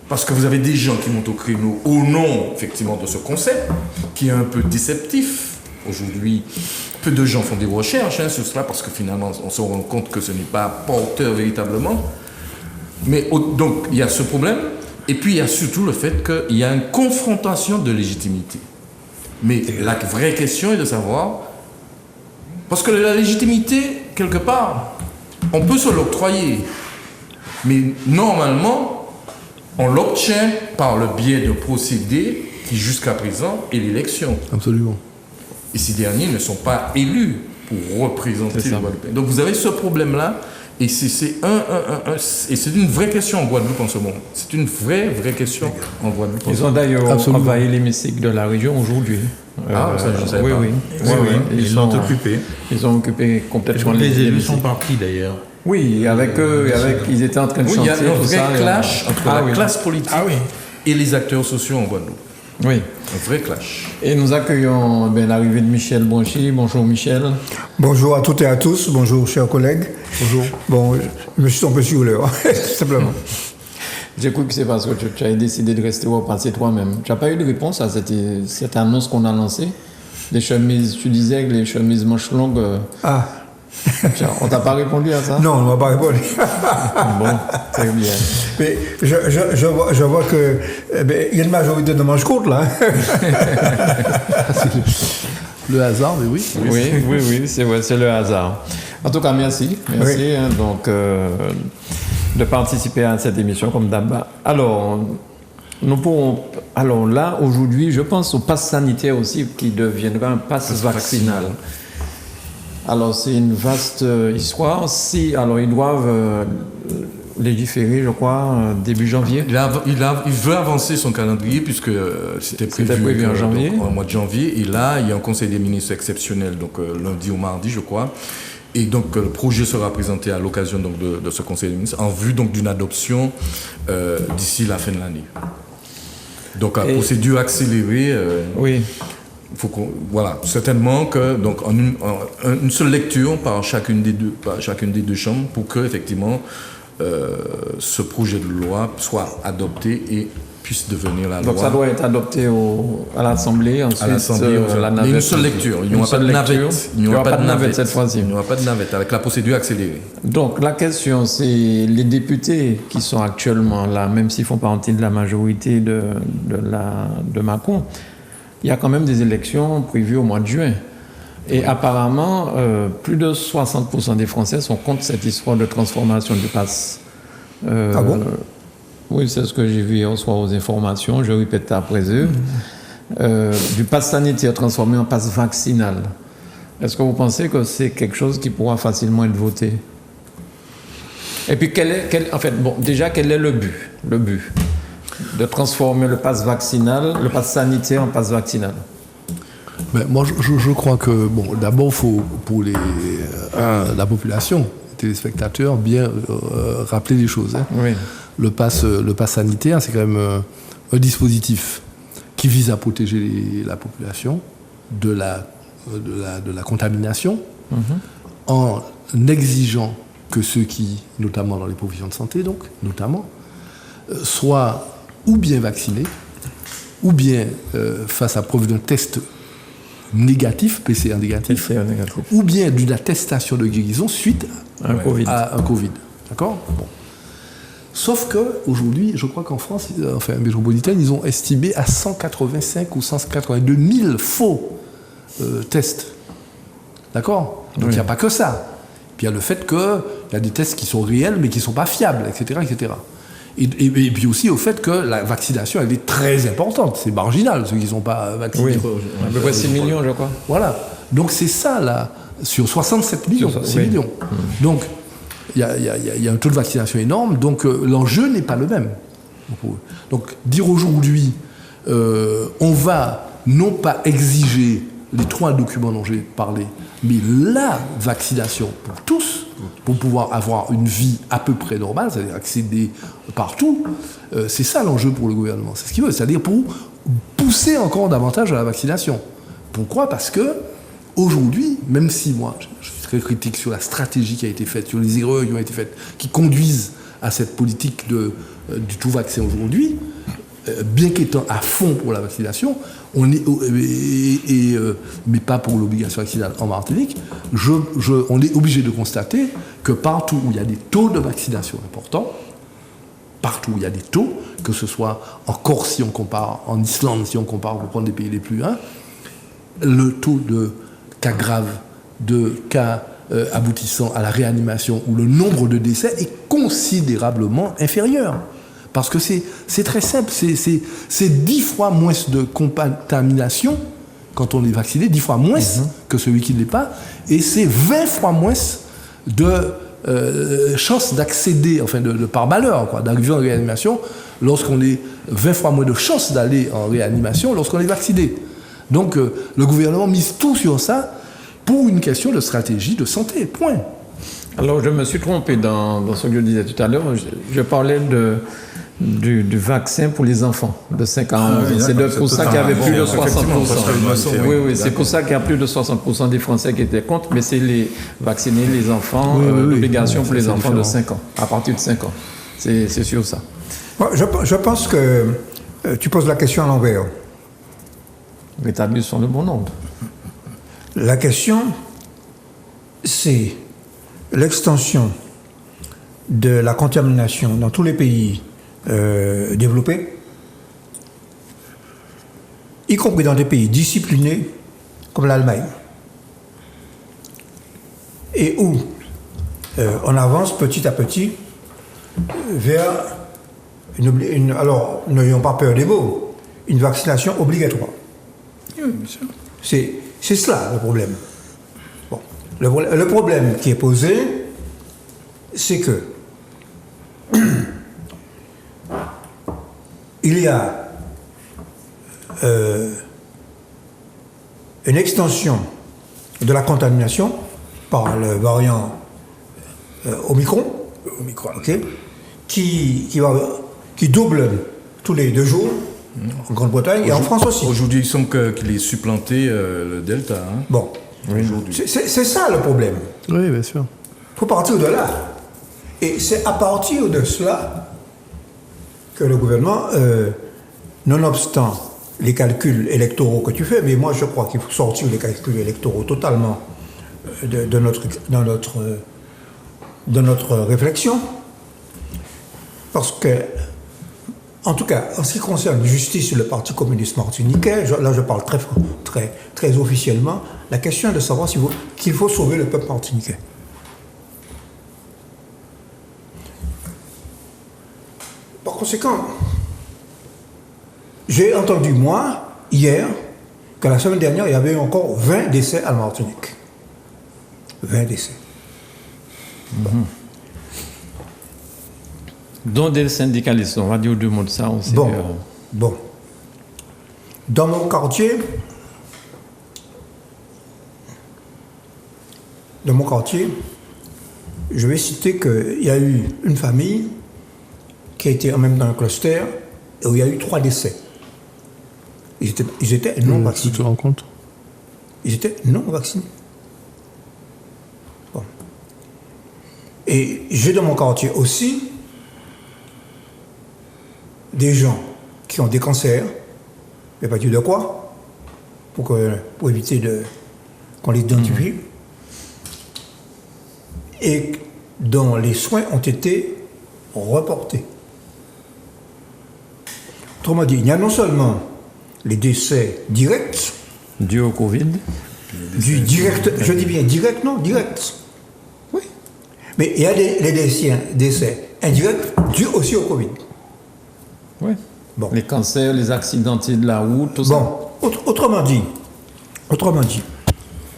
Parce que vous avez des gens qui montent au créneau au nom, effectivement, de ce concept, qui est un peu déceptif. Aujourd'hui, peu de gens font des recherches sur cela, parce que finalement, on se rend compte que ce n'est pas porteur véritablement. Mais donc, il y a ce problème. Et puis, il y a surtout le fait qu'il y a une confrontation de légitimité. Mais la vraie question est de savoir... Parce que la légitimité, quelque part, on peut se l'octroyer. Mais normalement, on l'obtient par le biais de procédés qui, jusqu'à présent, est l'élection. Absolument. Et ces derniers ne sont pas élus pour représenter les Guadeloupéens. Donc, vous avez ce problème-là. Et c'est une vraie question en Guadeloupe en ce moment. C'est une vraie question en Guadeloupe. Ils ont d'ailleurs envahi l'hémicycle de la région aujourd'hui. Ça, je ne savais pas. Oui. Ils l'ont occupé. Ils ont occupé complètement les élus sont partis d'ailleurs. Oui, avec eux, ils étaient en train de chanter. Il y a un vrai clash entre la classe politique et les acteurs sociaux en Guadeloupe. Oui. Un vrai clash. Et nous accueillons l'arrivée de Michel Bronchy. Bonjour Michel. Bonjour à toutes et à tous. Bonjour chers collègues. Bonjour. Bon, je me suis tombé sur l'heure, simplement. J'ai cru que c'est parce que tu as décidé de rester repasser toi-même. Tu n'as pas eu de réponse à cette annonce qu'on a lancée? Les chemises, tu disais que les chemises manches longues... On t'a pas répondu à ça? Non, on ne m'a pas répondu. Bon, très bien. Mais je vois que il y a une majorité de manches courtes là. Le hasard, mais oui. Oui, c'est vrai, c'est le hasard. En tout cas, merci. Merci donc, de participer à cette émission comme d'hab. Alors, alors là, aujourd'hui, je pense au pass sanitaire aussi qui deviendra un pass vaccinal. Alors, c'est une vaste histoire. Alors, ils doivent légiférer, je crois, début janvier. Il veut avancer son calendrier puisque c'était prévu en janvier. Donc, au mois de janvier. Et là, il y a un conseil des ministres exceptionnel, donc lundi ou mardi, je crois. Et donc, le projet sera présenté à l'occasion donc, de ce conseil des ministres en vue donc, d'une adoption d'ici la fin de l'année. Donc, procédure accélérée. Oui. Voilà, certainement que donc en une seule lecture par chacune des deux chambres pour que effectivement ce projet de loi soit adopté et puisse devenir la loi. Donc ça doit être adopté à l'Assemblée, ensuite à la navette. Une seule lecture, il n'y aura pas de navette. Il n'y aura pas de navette cette fois-ci. Il n'y aura pas de navette avec la procédure accélérée. Donc la question, c'est les députés qui sont actuellement là, même s'ils font partie de la majorité de Macron, il y a quand même des élections prévues au mois de juin. Et apparemment, plus de 60% des Français sont contre cette histoire de transformation du pass. Ah bon? Oui, c'est ce que j'ai vu hier soir aux informations, je répète après eux. Du pass sanitaire transformé en pass vaccinal. Est-ce que vous pensez que c'est quelque chose qui pourra facilement être voté? Et puis, quel est le but de transformer le pass sanitaire en pass vaccinal? Mais moi, je crois que, d'abord, il faut, pour la population, les téléspectateurs, bien rappeler les choses. Oui. Le pass sanitaire, c'est quand même un dispositif qui vise à protéger la population de la contamination, en exigeant que ceux qui, notamment dans les professions de santé, soient ou bien vaccinés, ou bien face à preuve d'un test négatif, PCR négatif, ou bien d'une attestation de guérison suite à un Covid. D'accord ? Bon. Sauf qu'aujourd'hui, je crois qu'en France, métropolitaine, ils ont estimé à 185 ou 182 000 faux tests. D'accord ? Donc il n'y a pas que ça. Puis il y a le fait qu'il y a des tests qui sont réels mais qui ne sont pas fiables, etc. etc. Et puis aussi au fait que la vaccination, elle est très importante. C'est marginal, ceux qui ne sont pas vaccinés. Oui, à peu près 6 millions, je crois. Voilà. Donc c'est ça, là, sur 67 millions, 6 millions. Donc, il y a un taux de vaccination énorme, donc l'enjeu n'est pas le même. Donc, dire aujourd'hui, on va non pas exiger les 3 documents dont j'ai parlé, mais la vaccination pour tous, pour pouvoir avoir une vie à peu près normale, c'est-à-dire accéder partout, c'est ça l'enjeu pour le gouvernement. C'est ce qu'il veut, c'est-à-dire pour pousser encore davantage à la vaccination. Pourquoi ? Parce que aujourd'hui, même si moi, je suis très critique sur la stratégie qui a été faite, sur les erreurs qui ont été faites, qui conduisent à cette politique du tout vaccin aujourd'hui, bien qu'étant à fond pour la vaccination, mais pas pour l'obligation vaccinale en Martinique, on est obligé de constater que partout où il y a des taux de vaccination importants, partout où il y a des taux, que ce soit en Corse si on compare, en Islande si on compare, pour prendre des pays les plus le taux de cas graves, de cas aboutissant à la réanimation ou le nombre de décès est considérablement inférieur. Parce que c'est très simple, c'est 10 fois moins de contamination quand on est vacciné, 10 fois moins que celui qui ne l'est pas, et c'est 20 fois moins de chances d'accéder, par malheur, d'arriver en réanimation, lorsqu'on est 20 fois moins de chances d'aller en réanimation lorsqu'on est vacciné. Donc le gouvernement mise tout sur ça pour une question de stratégie de santé, point. Alors je me suis trompé dans ce que je disais tout à l'heure, je parlais du vaccin pour les enfants de 5 ans. C'est pour ça qu'il y avait plus de 60%. Oui, c'est pour ça qu'il y a plus de 60% des Français qui étaient contre, mais c'est vacciner les enfants, l'obligation pour les enfants de 5 ans, à partir de 5 ans. C'est sûr ça. Je pense que tu poses la question à l'envers. Rétablissons le bon nombre. La question, c'est l'extension de la contamination dans tous les pays développés, y compris dans des pays disciplinés comme l'Allemagne. et où on avance petit à petit vers alors, n'ayons pas peur des mots, une vaccination obligatoire. Oui, bien sûr. C'est cela le problème. Bon. Le problème qui est posé, c'est que il y a une extension de la contamination par le variant Omicron, okay, qui double tous les 2 jours en Grande-Bretagne et en France aussi. Aujourd'hui, il semble qu'il ait supplanté le Delta. Hein. Bon, c'est ça le problème. Oui, bien sûr. Il faut partir de là. Et c'est à partir de cela que le gouvernement, nonobstant les calculs électoraux que tu fais, mais moi je crois qu'il faut sortir les calculs électoraux totalement de notre réflexion, parce que, en tout cas, en ce qui concerne la justice et le Parti communiste martiniquais, là je parle très officiellement, la question est de savoir qu'il faut sauver le peuple martiniquais. Par conséquent, j'ai entendu, moi, hier, que la semaine dernière, il y avait encore 20 décès à Martinique. 20 décès. Bon. Dont des syndicalistes, on va dire 2 mots de ça aussi. Bon. Dans mon quartier, je vais citer qu'il y a eu une famille qui a été en même temps un cluster et où il y a eu 3 décès. Ils étaient non vaccinés. Tu te rends compte? Ils étaient non vaccinés. Bon. Et j'ai dans mon quartier aussi des gens qui ont des cancers, mais pas du de quoi, pour éviter qu'on les identifie, et dont les soins ont été reportés. Autrement dit, il y a non seulement les décès directs, dû au Covid, je dis bien direct, non, direct. Oui. Mais il y a les décès indirects dus aussi au Covid. Oui. Bon. Les cancers, les accidentés de la route, tout ça. Bon, autrement dit.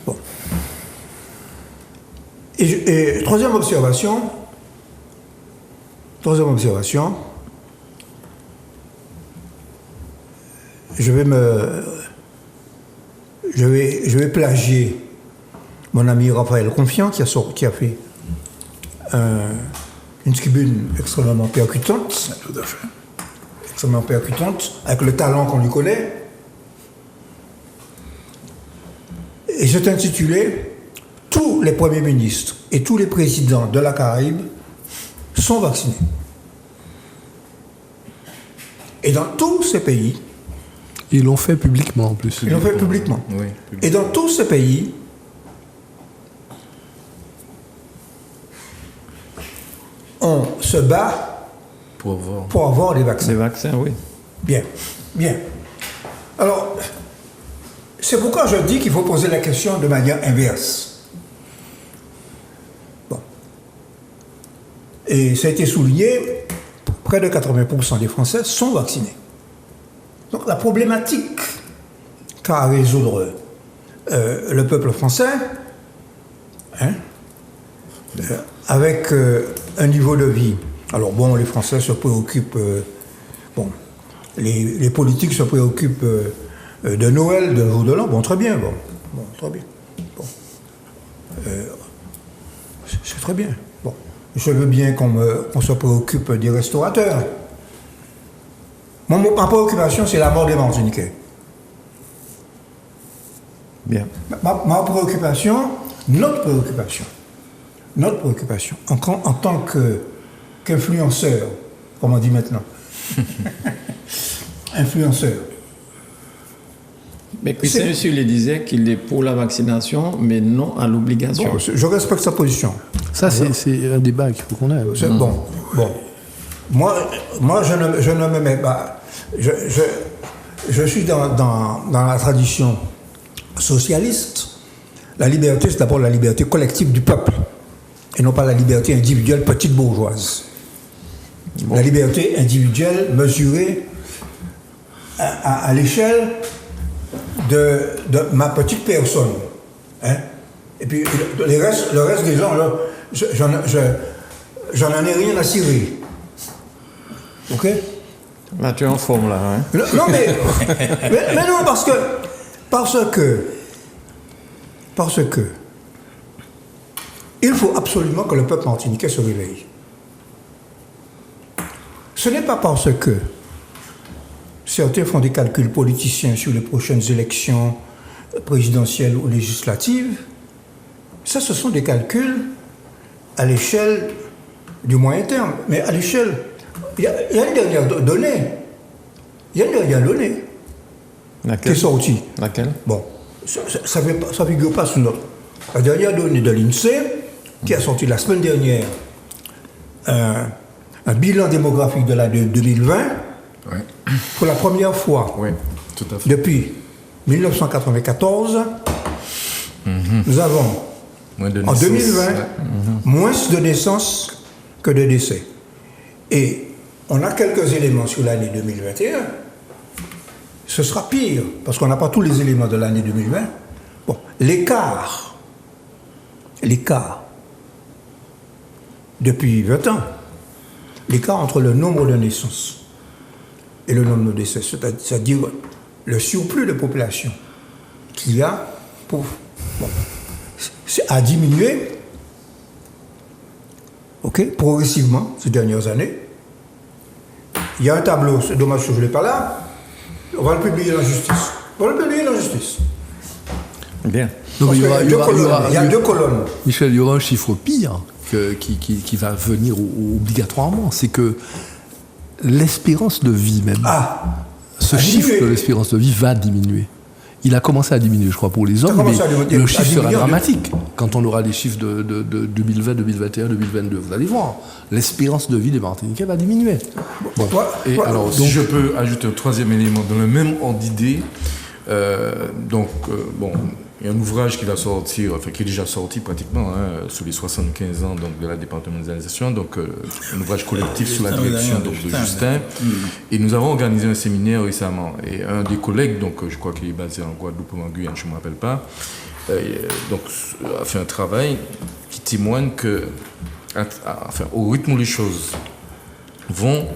Bon. Et troisième observation, je vais plagier mon ami Raphaël Confiant qui a fait une tribune extrêmement percutante. Tout à fait. Extrêmement percutante, avec le talent qu'on lui connaît. Et c'est intitulé « Tous les premiers ministres et tous les présidents de la Caraïbe sont vaccinés ». Et dans tous ces pays... Ils l'ont fait publiquement en plus. Ils l'ont fait publiquement. Oui, et dans tous ces pays, on se bat pour avoir des vaccins. Des vaccins, oui. Bien. Alors, c'est pourquoi je dis qu'il faut poser la question de manière inverse. Bon. Et ça a été souligné, près de 80% des Français sont vaccinés. Donc la problématique qu'a à résoudre le peuple français, avec un niveau de vie. Alors bon, les Français se préoccupent, les politiques se préoccupent de Noël, de jour de l'an, très bien. Bon. C'est très bien. Bon. Je veux bien qu'on se préoccupe des restaurateurs. Ma préoccupation, c'est la mort des Martiniquais. Bien. Ma préoccupation, notre préoccupation, en tant qu'influenceur, comme on dit maintenant, influenceur. Mais Christian Usul disait qu'il est pour la vaccination, mais non à l'obligation. Bon, je respecte sa position. Ça, c'est un débat qu'il faut qu'on ait. Bon. Moi, je ne me mets pas... Je suis dans la tradition socialiste, La liberté, c'est d'abord la liberté collective du peuple, et non pas la liberté individuelle petite bourgeoise. Bon. La liberté individuelle mesurée à l'échelle de ma petite personne. Hein? Et puis le reste des gens, là, j'en ai rien à cirer. Ok? Là, tu es en forme, là. Hein? Non, mais non, parce que il faut absolument que le peuple martiniquais se réveille. Ce n'est pas parce que certains font des calculs politiciens sur les prochaines élections présidentielles ou législatives. Ça, ce sont des calculs à l'échelle du moyen terme. Mais à l'échelle... Il y a une dernière donnée. Il y a une dernière donnée. Laquelle? Qui est sortie. Laquelle? Bon, ça ne figure pas sur notre... La dernière donnée de l'INSEE, qui a sorti la semaine dernière un bilan démographique de l'année 2020, Ouais. pour la première fois Oui, tout à fait. depuis 1994, nous avons Moins de en naissances, 2020 ouais. moins de naissances que de décès. Et on a quelques éléments sur l'année 2021. Ce sera pire, parce qu'on n'a pas tous les éléments de l'année 2020. Bon, l'écart, depuis 20 ans, l'écart entre le nombre de naissances et le nombre de décès, c'est-à-dire le surplus de population qu'il y a, a diminué progressivement ces dernières années. Il y a un tableau, c'est dommage que je ne l'ai pas là, on va le publier dans la justice. Bien. Non, mais Il y a deux colonnes. Michel, il y aura un chiffre pire qui va venir obligatoirement, c'est que l'espérance de vie même, ce chiffre de l'espérance de vie va diminuer. Il a commencé à diminuer, je crois, pour les hommes, mais le chiffre sera dramatique quand on aura les chiffres de 2020, 2021, 2022. Vous allez voir, l'espérance de vie des Martiniquais va diminuer. Bon. Et alors, si je peux ajouter un troisième élément dans le même ordre d'idée, il y a un ouvrage qui va sortir, qui est déjà sorti pratiquement, sur les 75 ans donc, de la départementalisation, donc un ouvrage collectif sous la direction de Justin. Et nous avons organisé un séminaire récemment. Et un des collègues, donc je crois qu'il est basé en Guadeloupe ou en Guyane, je ne me rappelle pas, a fait un travail qui témoigne que, au rythme où les choses vont,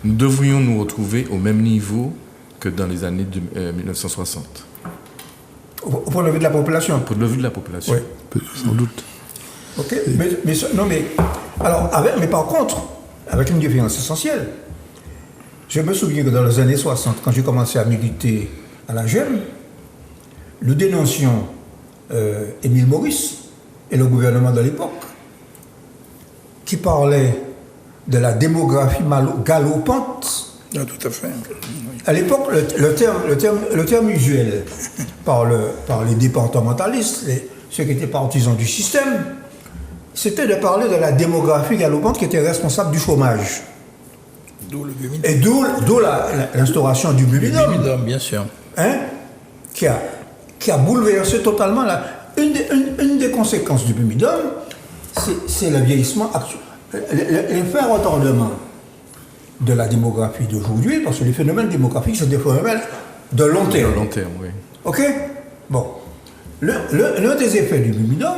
nous devrions nous retrouver au même niveau que dans les années 1960. Au point de vue de la population. Au point de vue de la population. Oui, sans doute. Ok, mais par contre, avec une différence essentielle, je me souviens que dans les années 60, quand j'ai commencé à militer à la GEM, nous dénoncions Émile Maurice et le gouvernement de l'époque, qui parlait de la démographie galopante. Ah, tout à fait. À l'époque, le terme usuel par les départementalistes, ceux qui étaient partisans du système, c'était de parler de la démographie galopante qui était responsable du chômage. D'où le Bumidum. Et d'où l'instauration du Bumidum. Bumidum, bien sûr. Qui a bouleversé totalement une des conséquences du Bumidum, c'est le vieillissement actuel. L'effet retardement de la démographie d'aujourd'hui, parce que les phénomènes démographiques, c'est des phénomènes de long terme. De long terme, oui. Ok? Bon. L'un des effets du Bumidum,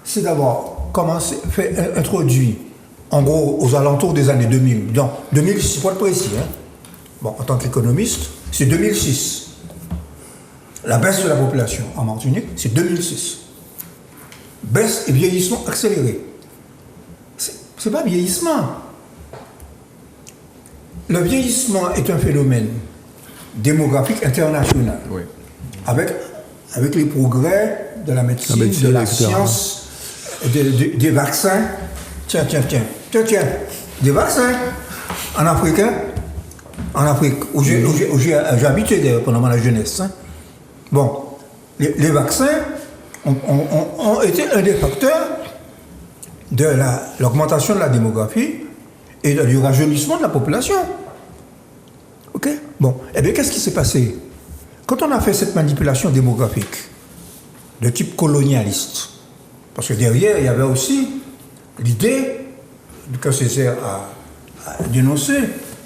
c'est d'avoir introduit, en gros, aux alentours des années 2000, donc 2006, pour être précis, bon, en tant qu'économiste, c'est 2006. La baisse de la population en Martinique, c'est 2006. Baisse et vieillissement accéléré. C'est pas vieillissement. Le vieillissement est un phénomène démographique international. Oui. Avec les progrès de la médecine, de la etc. science, des vaccins. Tiens, des vaccins en Afrique, où j'ai habité d'ailleurs pendant ma jeunesse. Bon, les vaccins ont été un des facteurs de l'augmentation de la démographie et du rajeunissement de la population. Ok? Bon, eh bien, qu'est-ce qui s'est passé? Quand on a fait cette manipulation démographique, de type colonialiste. Parce que derrière, il y avait aussi l'idée que Césaire a dénoncé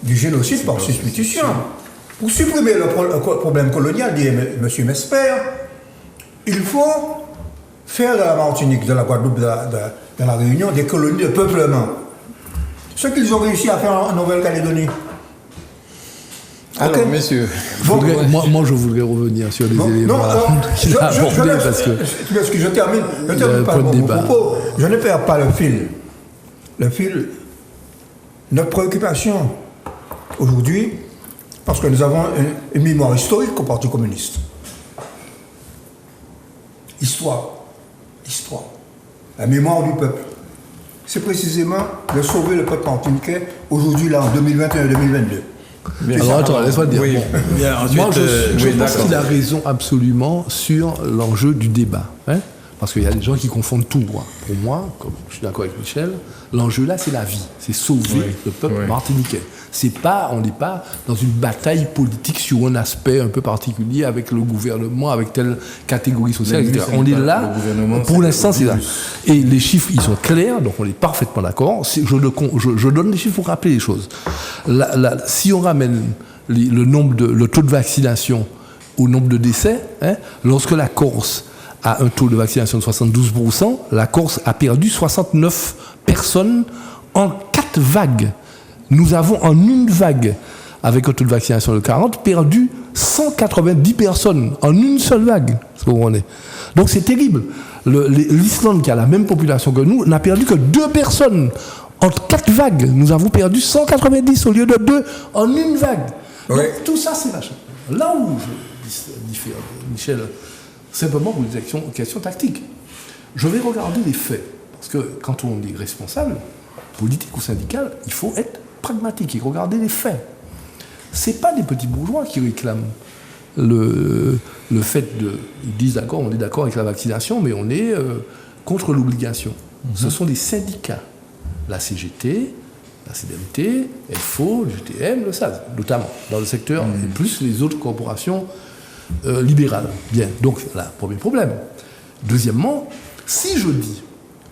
du génocide par substitution. Pour supprimer le problème colonial, dit M. Mesper, il faut faire de la Martinique, de la Guadeloupe, de la Réunion, des colonies de peuplement. Ce qu'ils ont réussi à faire en Nouvelle-Calédonie. Alors, messieurs, moi, je voudrais revenir sur les éléments qu'il a abordés parce que je termine pas mon propos. Je ne perds pas le fil. Le fil, notre préoccupation aujourd'hui, parce que nous avons une mémoire historique au Parti communiste. Histoire. La mémoire du peuple. C'est précisément de sauver le peuple martiniquais aujourd'hui, là, en 2021-2022. Alors attends, laisse-moi te dire. Oui. Bon. Bien, ensuite, Moi, je pense d'accord. qu'il a raison absolument sur l'enjeu du débat. Hein, parce qu'il y a des gens qui confondent tout. Hein. Pour moi, comme je suis d'accord avec Michel, l'enjeu là, c'est la vie. C'est sauver le peuple martiniquais. On n'est pas dans une bataille politique sur un aspect un peu particulier avec le gouvernement, avec telle catégorie sociale, etc. On est là, pour l'instant, c'est là. Et les chiffres, ils sont clairs, donc on est parfaitement d'accord. Je donne des chiffres pour rappeler les choses. Si on ramène le taux de vaccination au nombre de décès, hein, lorsque la Corse a un taux de vaccination de 72%, la Corse a perdu 69 personnes en 4 vagues. Nous avons en une vague, avec un taux de vaccination de 40, perdu 190 personnes en une seule vague. C'est où on est. Donc c'est terrible. L'Islande, qui a la même population que nous, n'a perdu que 2 personnes. En 4 vagues, nous avons perdu 190 au lieu de 2 en une vague. Donc, tout ça, c'est machin. Là où je diffère, Michel, simplement pour des questions tactiques. Je vais regarder les faits. Parce que quand on est responsable, politique ou syndical, il faut être pragmatique et regarder les faits. Ce n'est pas des petits bourgeois qui réclament le fait de... Ils disent d'accord, on est d'accord avec la vaccination, mais on est contre l'obligation. Ce sont des syndicats. La CGT, la CDMT, FO, le GTM, le SAS, notamment, dans le secteur, et plus les autres corporations libérales. Bien, donc là, premier problème. Deuxièmement, si je dis,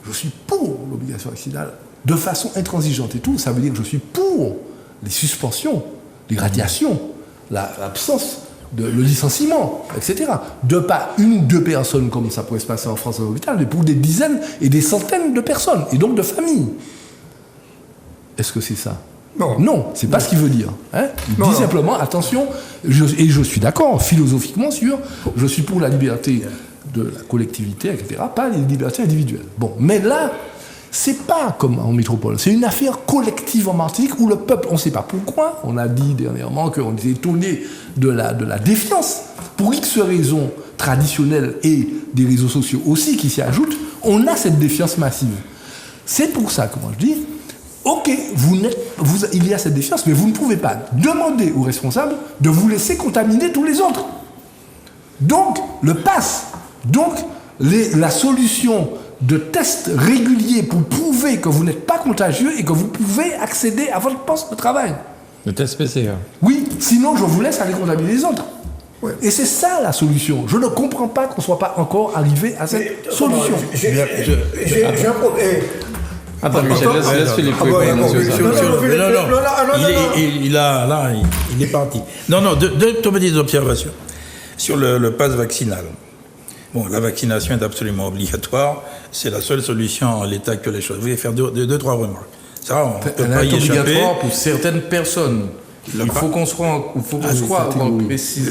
je suis pour l'obligation vaccinale, de façon intransigeante et tout, ça veut dire que je suis pour les suspensions, les radiations, l'absence, le licenciement, etc. De pas une ou deux personnes, comme ça pourrait se passer en France à l'hôpital, mais pour des dizaines et des centaines de personnes, et donc de familles. Est-ce que c'est ça ? Non, c'est pas ce qu'il veut dire. Hein. Il dit simplement, attention, et je suis d'accord philosophiquement sur, je suis pour la liberté de la collectivité, etc., pas les libertés individuelles. Bon, mais là, c'est pas comme en métropole, c'est une affaire collective en Martinique où le peuple, on ne sait pas pourquoi, on a dit dernièrement qu'on était étonné de la défiance, pour X raisons traditionnelles et des réseaux sociaux aussi qui s'y ajoutent, on a cette défiance massive. C'est pour ça que moi je dis, ok, il y a cette défiance, mais vous ne pouvez pas demander aux responsables de vous laisser contaminer tous les autres. Donc, le pass, donc la solution de tests réguliers pour prouver que vous n'êtes pas contagieux et que vous pouvez accéder à votre poste de travail. Le test PCR. Oui, sinon je vous laisse aller contaminer les autres. Ouais. Et c'est ça la solution. Je ne comprends pas qu'on ne soit pas encore arrivé à cette solution. Attends, Michel, laisse Philippe répondre sur ça. Il est parti. Non, deux petites observations sur le pass vaccinal. Bon, la vaccination est absolument obligatoire. C'est la seule solution en l'état actuel des choses. Je vais faire deux, trois remarques. Ça, on peut pas y échapper. Obligatoire pour certaines personnes. Il faut qu'on soit précis.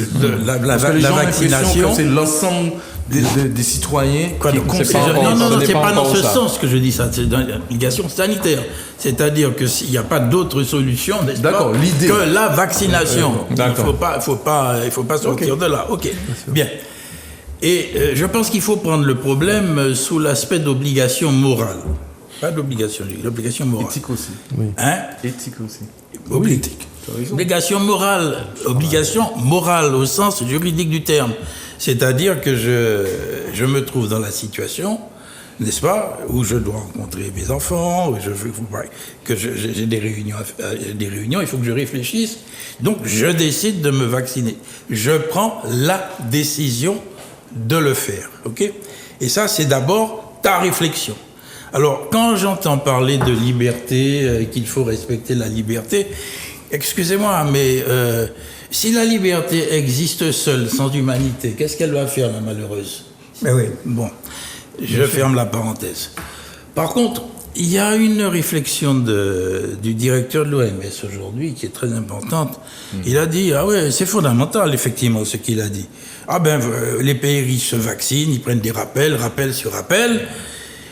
La vaccination, c'est l'ensemble des citoyens qui est concerné. Non, c'est pas dans ce sens que je dis ça. C'est dans l'obligation sanitaire. C'est-à-dire que s'il n'y a pas d'autre solution, n'est-ce pas, que la vaccination. Il faut pas sortir de là. Ok. Bien. Et je pense qu'il faut prendre le problème sous l'aspect d'obligation morale. Pas d'obligation, l'obligation morale. Éthique aussi. Oui. Hein? Éthique aussi. Oui, éthique. Obligation morale au sens juridique du terme. C'est-à-dire que je me trouve dans la situation, n'est-ce pas, où je dois rencontrer mes enfants, où j'ai des réunions, il faut que je réfléchisse. Donc, je décide de me vacciner. Je prends la décision de le faire. Ok ? Et ça, c'est d'abord ta réflexion. Alors, quand j'entends parler de liberté, qu'il faut respecter la liberté, excusez-moi, mais si la liberté existe seule, sans humanité, qu'est-ce qu'elle va faire, la malheureuse ? Mais oui. Bon, je ferme la parenthèse. Par contre, il y a une réflexion du directeur de l'OMS aujourd'hui qui est très importante. Il a dit, ah ouais, c'est fondamental effectivement ce qu'il a dit. Ah ben, les pays riches se vaccinent, ils prennent des rappels sur rappels,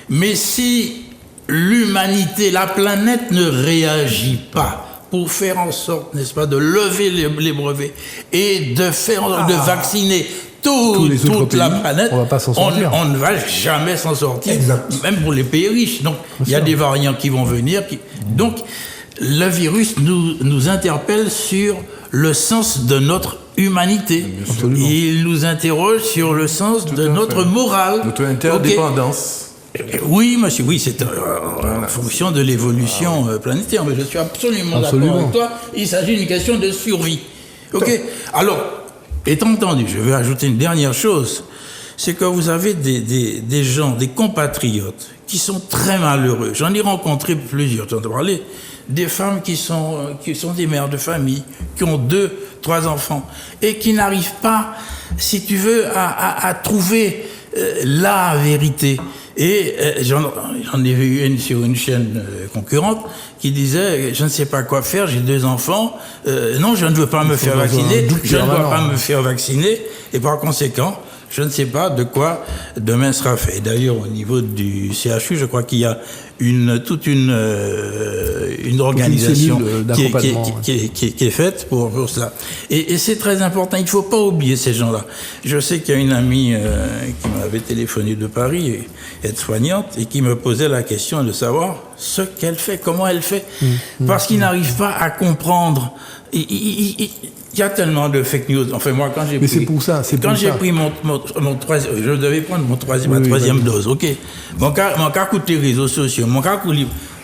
mais si l'humanité, la planète ne réagit pas pour faire en sorte, n'est-ce pas, de lever les brevets et de de vacciner toute la planète, on ne va jamais s'en sortir, même pour les pays riches. Donc, il y a des variants qui vont venir. Donc, le virus nous interpelle sur le sens de notre humanité. Il nous interroge sur le sens de notre morale. Notre interdépendance. Okay. Oui, monsieur, oui, c'est en fonction de l'évolution planétaire. Mais je suis absolument d'accord avec toi. Il s'agit d'une question de survie. Ok. Alors, étant entendu, je vais ajouter une dernière chose, c'est que vous avez des gens, des compatriotes, qui sont très malheureux. J'en ai rencontré plusieurs, j'en ai parlé, des femmes qui sont des mères de famille, qui ont 2, 3 enfants, et qui n'arrivent pas, si tu veux, à trouver la vérité. Et j'en ai vu une sur une chaîne concurrente qui disait, je ne sais pas quoi faire, j'ai 2 enfants, non, je ne veux pas me faire vacciner, je ne dois pas me faire vacciner, et par conséquent, je ne sais pas de quoi demain sera fait. D'ailleurs, au niveau du CHU, je crois qu'il y a toute une organisation qui est faite pour cela. Et c'est très important, il ne faut pas oublier ces gens-là. Je sais qu'il y a une amie qui m'avait téléphoné de Paris, aide-soignante, et qui me posait la question de savoir ce qu'elle fait, comment elle fait, parce qu'ils n'arrivent pas à comprendre. Il y a tellement de fake news. Enfin, moi, quand j'ai pris... Quand j'ai pris mon troisième... Je devais prendre ma troisième dose, ok. Mon cas coûte les réseaux sociaux, mon cas coûte...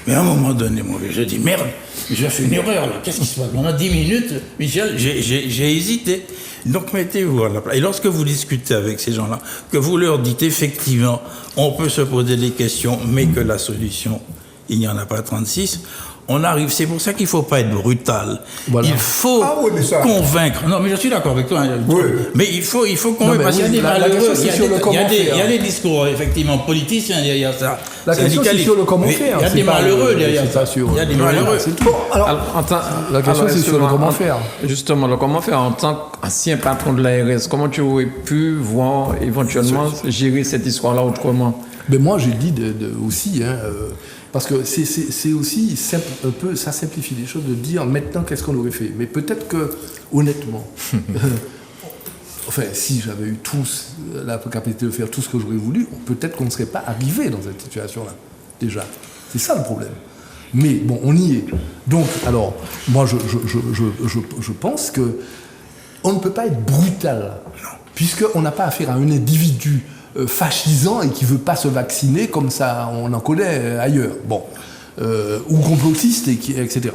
Mais à un moment donné, moi, je dis, merde, j'ai fait une erreur, là. Qu'est-ce qui se passe? Pendant 10 minutes, Michel, j'ai hésité. Donc, mettez-vous à la place. Et lorsque vous discutez avec ces gens-là, que vous leur dites, effectivement, on peut se poser des questions, mais que la solution, il n'y en a pas 36... On arrive, c'est pour ça qu'il ne faut pas être brutal. Voilà. Il faut convaitre. Non, mais je suis d'accord avec toi. Oui. Mais il faut convaincre, parce qu'il y a des malheureux. Il y a des discours, effectivement, politiciens derrière ça. La question, c'est sur le comment faire. Il y a des malheureux derrière ça. Il y a des malheureux. La question, c'est sur le comment faire. Justement, le comment faire. En tant qu'ancien patron de l'ARS, comment tu aurais pu voir éventuellement gérer cette histoire-là autrement? Mais moi, j'ai dit aussi... parce que c'est aussi un peu, ça simplifie les choses de dire maintenant qu'est-ce qu'on aurait fait. Mais peut-être que, honnêtement, enfin, si j'avais eu la capacité de faire tout ce que j'aurais voulu, peut-être qu'on ne serait pas arrivé dans cette situation-là, déjà. C'est ça le problème. Mais bon, on y est. Donc, alors, moi, je pense que on ne peut pas être brutal, puisqu'on n'a pas affaire à un individu fascisant et qui veut pas se vacciner comme ça on en connaît ailleurs, bon, ou complotiste etc.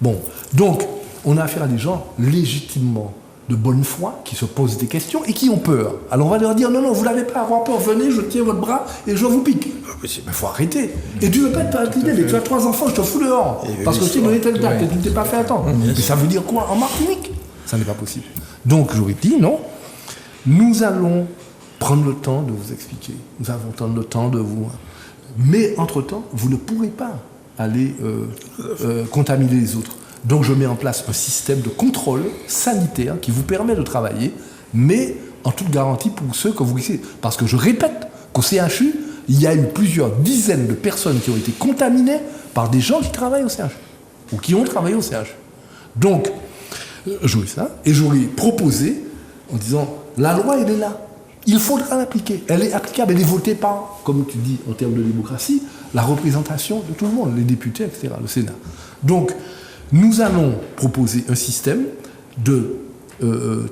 Bon, donc on a affaire à des gens légitimement de bonne foi qui se posent des questions et qui ont peur. Alors on va leur dire non, vous n'avez pas à avoir peur, venez, je tiens votre bras et je vous pique. Mais faut arrêter. Et tu veux pas être vacciné, mais tu as 3 enfants, je te fous dehors parce que tu n'es telle date et tu ne t'es pas fait attendre. Mais ça veut dire quoi en Martinique? Ça n'est pas possible. Donc j'aurais dit non, nous allons prendre le temps de vous expliquer. Nous allons prendre le temps de vous... Mais entre-temps, vous ne pourrez pas aller contaminer les autres. Donc je mets en place un système de contrôle sanitaire qui vous permet de travailler, mais en toute garantie pour ceux que vous risquez. Parce que je répète qu'au CHU, il y a eu plusieurs dizaines de personnes qui ont été contaminées par des gens qui travaillent au CHU, ou qui ont travaillé au CHU. Donc, j'aurais ça, et j'aurais proposé, en disant, la loi, elle est là. Il faudra l'appliquer. Elle est applicable, elle est votée par, comme tu dis en termes de démocratie, la représentation de tout le monde, les députés, etc., le Sénat. Donc, nous allons proposer un système de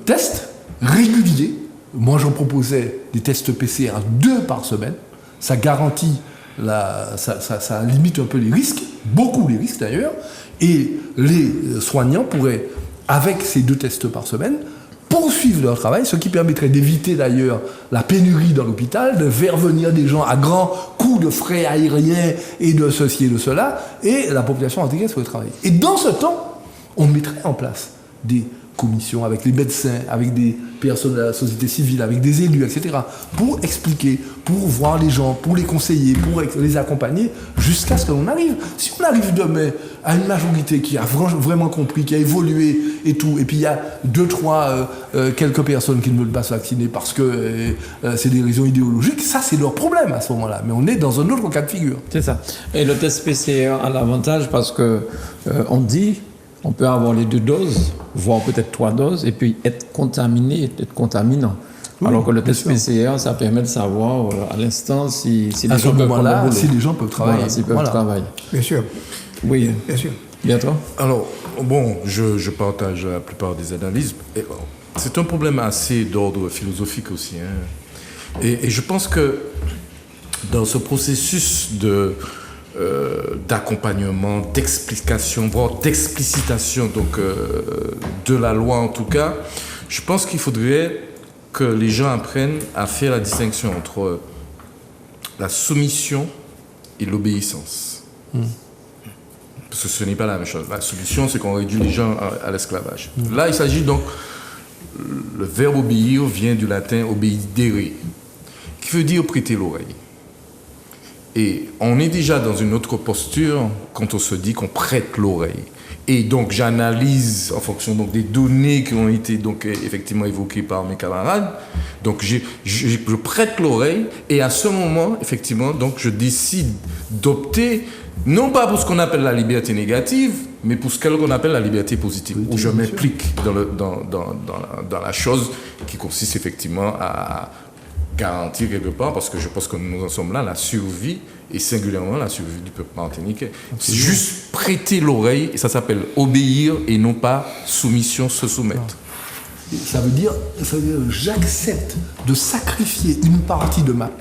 tests réguliers. Moi, j'en proposais des tests PCR 2 par semaine. Ça garantit, ça limite un peu les risques, beaucoup les risques d'ailleurs, et les soignants pourraient, avec ces 2 tests par semaine, poursuivent leur travail, ce qui permettrait d'éviter d'ailleurs la pénurie dans l'hôpital, de faire venir des gens à grands coûts de frais aériens et de ceci et de cela, et la population martiniquaise pourrait travailler. Et dans ce temps, on mettrait en place des commissions avec les médecins, avec des personnes de la société civile, avec des élus, etc., pour expliquer, pour voir les gens, pour les conseiller, pour les accompagner, jusqu'à ce que l'on arrive. Si on arrive demain à une majorité qui a vraiment compris, qui a évolué et tout, et puis il y a 2, 3, quelques personnes qui ne veulent pas se vacciner parce que c'est des raisons idéologiques, ça c'est leur problème à ce moment-là. Mais on est dans un autre cas de figure. C'est ça. Et le test PCR a l'avantage parce que on dit on peut avoir les 2 doses, voire peut-être 3 doses, et puis être contaminé, être contaminant. Oui, alors que le test PCR, ça permet de savoir à l'instant si les gens peuvent prendre le boulot. Si les gens peuvent travailler. Voilà, s'ils peuvent travailler. Bien sûr. Oui. Bien sûr. Bientôt. Alors, bon, je partage la plupart des analyses. Et, c'est un problème assez d'ordre philosophique aussi. Hein. Et je pense que dans ce processus d'accompagnement, d'explication, voire d'explicitation donc, de la loi en tout cas, je pense qu'il faudrait que les gens apprennent à faire la distinction entre la soumission et l'obéissance. Parce que ce n'est pas la même chose. La soumission, c'est qu'on réduit les gens à l'esclavage. Là, il s'agit donc, le verbe obéir vient du latin obedire, qui veut dire prêter l'oreille. Et on est déjà dans une autre posture quand on se dit qu'on prête l'oreille. Et donc j'analyse en fonction donc, des données qui ont été donc, effectivement évoquées par mes camarades. Donc je prête l'oreille et à ce moment, effectivement, donc, je décide d'opter non pas pour ce qu'on appelle la liberté négative, mais pour ce qu'on appelle la liberté positive, où je m'implique dans la chose qui consiste effectivement à garantir quelque part, parce que je pense que nous en sommes là, la survie, et singulièrement la survie du peuple martiniquais. C'est juste prêter l'oreille, et ça s'appelle obéir, et non pas soumission, se soumettre. Ça veut dire j'accepte de sacrifier une partie de ma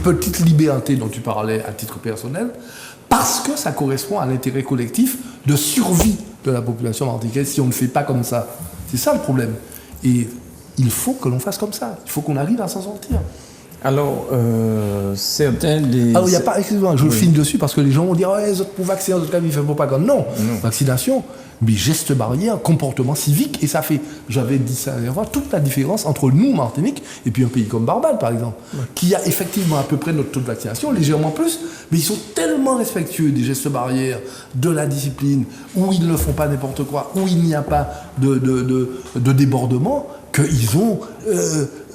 petite liberté dont tu parlais à titre personnel, parce que ça correspond à l'intérêt collectif de survie de la population martiniquaise si on ne fait pas comme ça. C'est ça le problème. Et il faut que l'on fasse comme ça. Il faut qu'on arrive à s'en sortir. Alors, certains des... Alors, il n'y a pas... Excusez-moi, je finis dessus parce que les gens vont dire « les autres pour vacciner, en tout cas, ils ne font pas comme... » Non, vaccination, mais gestes barrières, comportement civique, et ça fait, j'avais dit ça la dernière fois, toute la différence entre nous, Martinique, et puis un pays comme Barbade, par exemple, qui a effectivement à peu près notre taux de vaccination, légèrement plus, mais ils sont tellement respectueux des gestes barrières, de la discipline, où ils ne font pas n'importe quoi, où il n'y a pas de débordement, qu'ils ont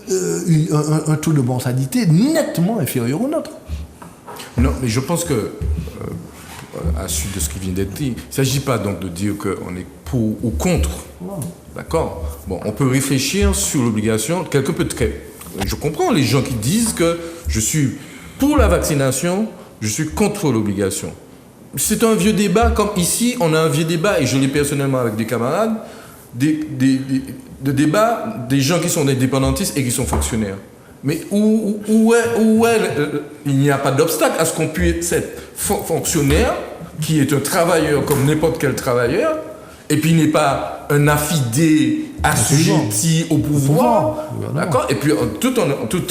un taux de mortalité nettement inférieur au nôtre. Non, mais je pense que, à la suite de ce qui vient d'être dit, il ne s'agit pas donc de dire qu'on est pour ou contre. Non. D'accord ? Bon, on peut réfléchir sur l'obligation. Quelqu'un peut je comprends les gens qui disent que je suis pour la vaccination, je suis contre l'obligation. C'est un vieux débat, comme ici, on a un vieux débat, et je l'ai personnellement avec des camarades, de débat des gens qui sont indépendantistes et qui sont fonctionnaires. Mais où est il n'y a pas d'obstacle à ce qu'on puisse être fonctionnaire, qui est un travailleur comme n'importe quel travailleur, et puis n'est pas un affidé assujetti au pouvoir. D'accord ? Et puis tout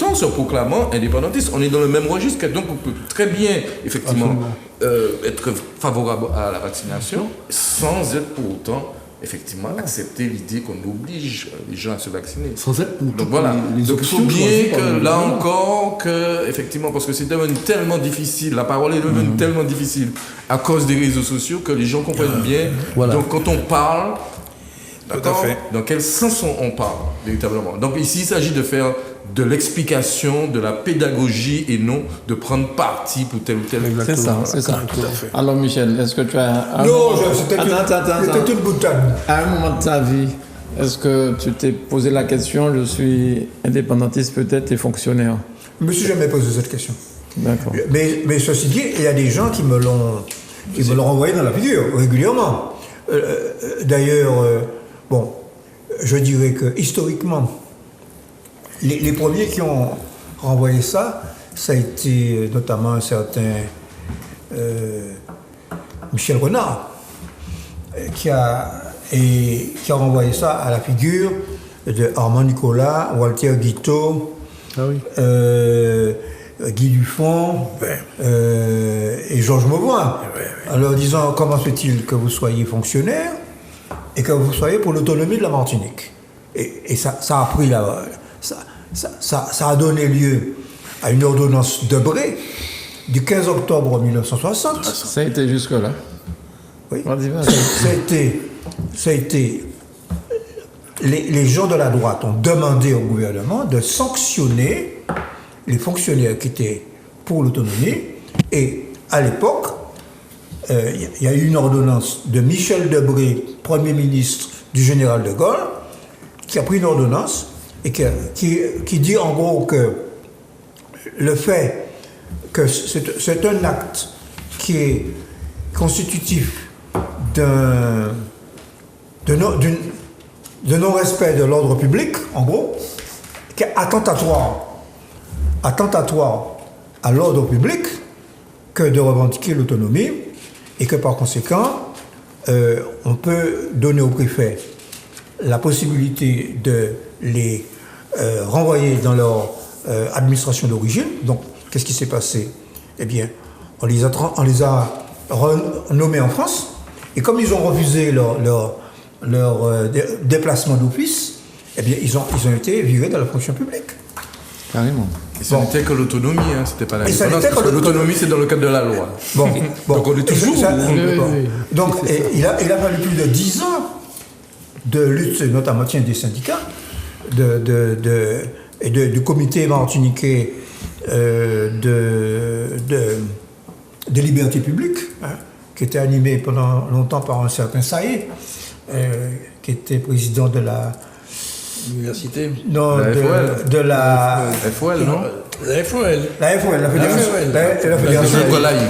en se proclamant indépendantiste, on est dans le même registre, donc on peut très bien, effectivement, être favorable à la vaccination sans être pour autant effectivement accepter l'idée qu'on oblige les gens à se vacciner. Sans être pour donc voilà. Donc il faut bien que là encore, effectivement, parce que c'est devenu tellement difficile, la parole est devenue tellement difficile à cause des réseaux sociaux que les gens comprennent bien. Voilà. Donc quand on parle, d'accord, dans quel sens on parle véritablement. Donc ici il s'agit de faire de l'explication, de la pédagogie et non de prendre parti pour tel ou tel. C'est ça, c'est ça. Tout à fait. Alors Michel, est-ce que tu as... Non, c'était une boutade. À un moment de ta vie, est-ce que tu t'es posé la question, je suis indépendantiste peut-être et fonctionnaire? Je ne me suis jamais posé cette question. D'accord. Mais ceci dit, il y a des gens qui me l'ont renvoyé dans la figure régulièrement. D'ailleurs, bon, je dirais que historiquement, les premiers qui ont renvoyé ça a été notamment un certain Michel Renard, qui a renvoyé ça à la figure de Armand Nicolas, Walter Guiteau, Guy Dufont et Georges Mauboin. En leur disant comment se fait-il que vous soyez fonctionnaire et que vous soyez pour l'autonomie de la Martinique. Et ça a pris ça a donné lieu à une ordonnance Debré du 15 octobre 1960. Ça a été jusque-là. Oui. Ça a été les gens de la droite ont demandé au gouvernement de sanctionner les fonctionnaires qui étaient pour l'autonomie. Et à l'époque, il y a eu une ordonnance de Michel Debré, Premier ministre du général de Gaulle, qui a pris une ordonnance et qui dit en gros que le fait que c'est un acte qui est constitutif de non-respect de l'ordre public, en gros, qui est attentatoire à l'ordre public que de revendiquer l'autonomie et que par conséquent, on peut donner au préfet la possibilité de les renvoyer dans leur administration d'origine. Donc, qu'est-ce qui s'est passé? Eh bien, on les a renommés en France, et comme ils ont refusé leur déplacement d'office, eh bien, ils ont été virés de la fonction publique. Carrément. Et ça n'était que l'autonomie, hein, c'était pas la dépendance, parce que l'autonomie, c'est dans le cadre de la loi. Donc on est toujours... Donc, il a fallu plus de 10 ans de lutte, notamment des syndicats, et du comité martiniquais de liberté publique, hein, qui était animé pendant longtemps par un certain Saïd, qui était président de la... L'université. Non, de la... FOL, non? La FOL. La FOL, la Fédération.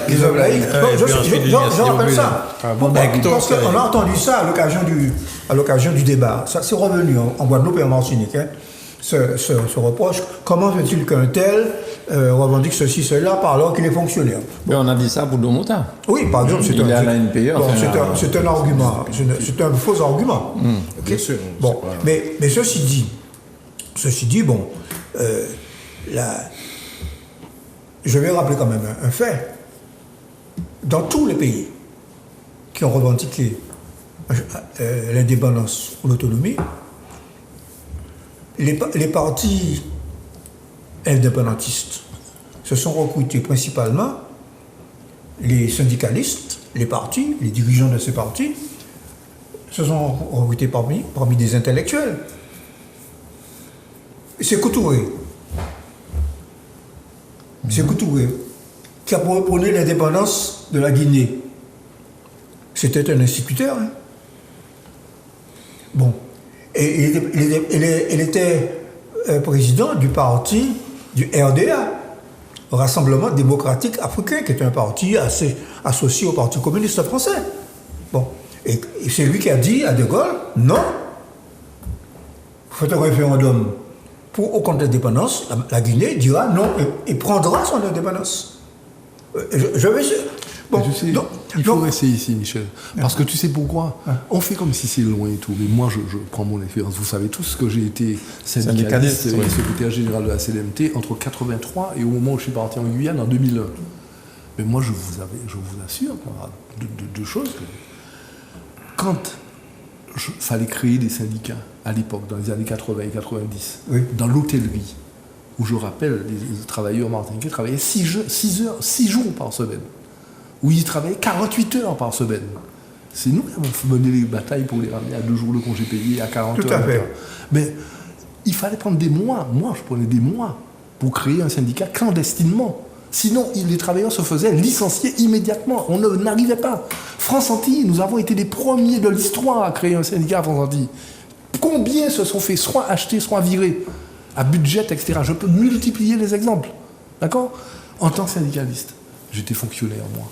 Je rappelle ça. Parce qu'on a entendu ça à l'occasion du débat. Ça c'est revenu en Guadeloupe et en Martinique. Hein, ce reproche. Comment fait-il qu'un tel revendique ceci, cela, par alors qu'il est fonctionnaire? Mais on a dit ça pour Domota. Oui, par exemple, il est à la NPE. C'est un argument. C'est un faux argument. Bien sûr. Bon, mais ceci dit, bon, je vais rappeler quand même un fait. Dans tous les pays qui ont revendiqué l'indépendance ou l'autonomie, les partis indépendantistes se sont recrutés principalement les syndicalistes, les partis, les dirigeants de ces partis se sont recrutés parmi des intellectuels. C'est Coutouré qui a prôné l'indépendance de la Guinée. C'était un instituteur. Hein. Bon. Et il était président du parti du RDA, Rassemblement démocratique africain, qui est un parti assez associé au Parti communiste français. Bon. Et c'est lui qui a dit à De Gaulle, non, vous faites un référendum pour ou contre l'indépendance, la Guinée dira non et prendra son indépendance. Je vais... Bon, il faut rester ici, Michel. Parce que tu sais pourquoi? On fait comme si c'est loin et tout. Mais moi, je prends mon expérience. Vous savez tous que j'ai été syndicaliste et secrétaire général de la CDMT entre 83 et au moment où je suis parti en Guyane en 2001. Mais moi, je vous assure, deux choses. Quand il fallait créer des syndicats à l'époque, dans les années 80 et 90, dans l'hôtellerie, où je rappelle, les travailleurs martiniquais travaillaient 6 jours par semaine, où ils travaillaient 48 heures par semaine. C'est nous qui avons mené les batailles pour les ramener à 2 jours de congé payé, à 40 heures. Tout à fait. Mais il fallait prendre des mois. Moi, je prenais des mois pour créer un syndicat clandestinement. Sinon, les travailleurs se faisaient licencier immédiatement. On n'arrivait pas. France Antilles, nous avons été les premiers de l'histoire à créer un syndicat à France Antilles. Combien se sont fait soit acheter, soit virer à budget, etc. Je peux multiplier les exemples. D'accord? En tant que syndicaliste, j'étais fonctionnaire, moi,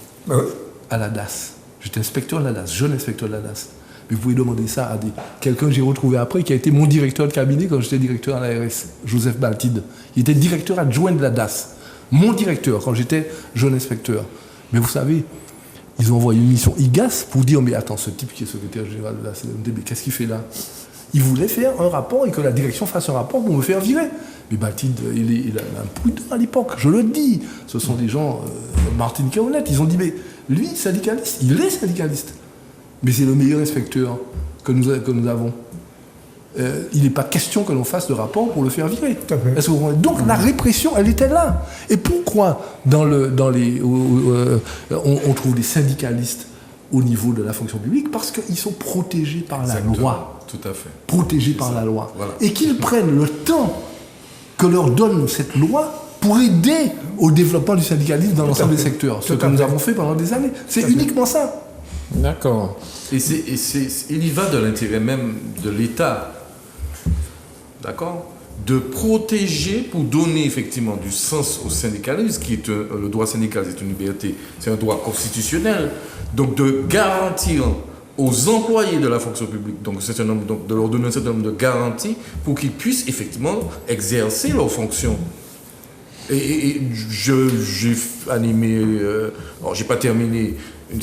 à la DAS. J'étais inspecteur de la DAS, jeune inspecteur de la DAS. Mais vous pouvez demander ça à quelqu'un que j'ai retrouvé après, qui a été mon directeur de cabinet quand j'étais directeur à l'ARS, Joseph Baltide. Il était directeur adjoint de la DAS. Mon directeur, quand j'étais jeune inspecteur. Mais vous savez, ils ont envoyé une mission IGAS pour dire, mais attends, ce type qui est secrétaire général de la CND, mais qu'est-ce qu'il fait là? Il voulait faire un rapport et que la direction fasse un rapport pour me faire virer. Mais Mathilde, il a un prudent à l'époque, je le dis. Ce sont des gens, Martine qui est honnête, ils ont dit, mais lui, syndicaliste, il est syndicaliste. Mais c'est le meilleur inspecteur que nous avons. Il n'est pas question que l'on fasse de rapport pour le faire virer. Donc la répression, elle était là. Et pourquoi on trouve des syndicalistes au niveau de la fonction publique? Parce qu'ils sont protégés par la loi. Tout à fait. Protégés par la loi. Voilà. Et qu'ils prennent le temps que leur donne cette loi pour aider au développement du syndicalisme dans l'ensemble des secteurs. Ce que nous avons fait pendant des années. C'est uniquement ça. D'accord. Et il y va de l'intérêt même de l'État, d'accord, de protéger pour donner effectivement du sens au syndicalisme, qui est le droit syndical, c'est une liberté, c'est un droit constitutionnel, donc de garantir aux employés de la fonction publique, donc de leur donner un certain nombre de garanties pour qu'ils puissent effectivement exercer leurs fonctions. Et j'ai animé, alors j'ai pas terminé une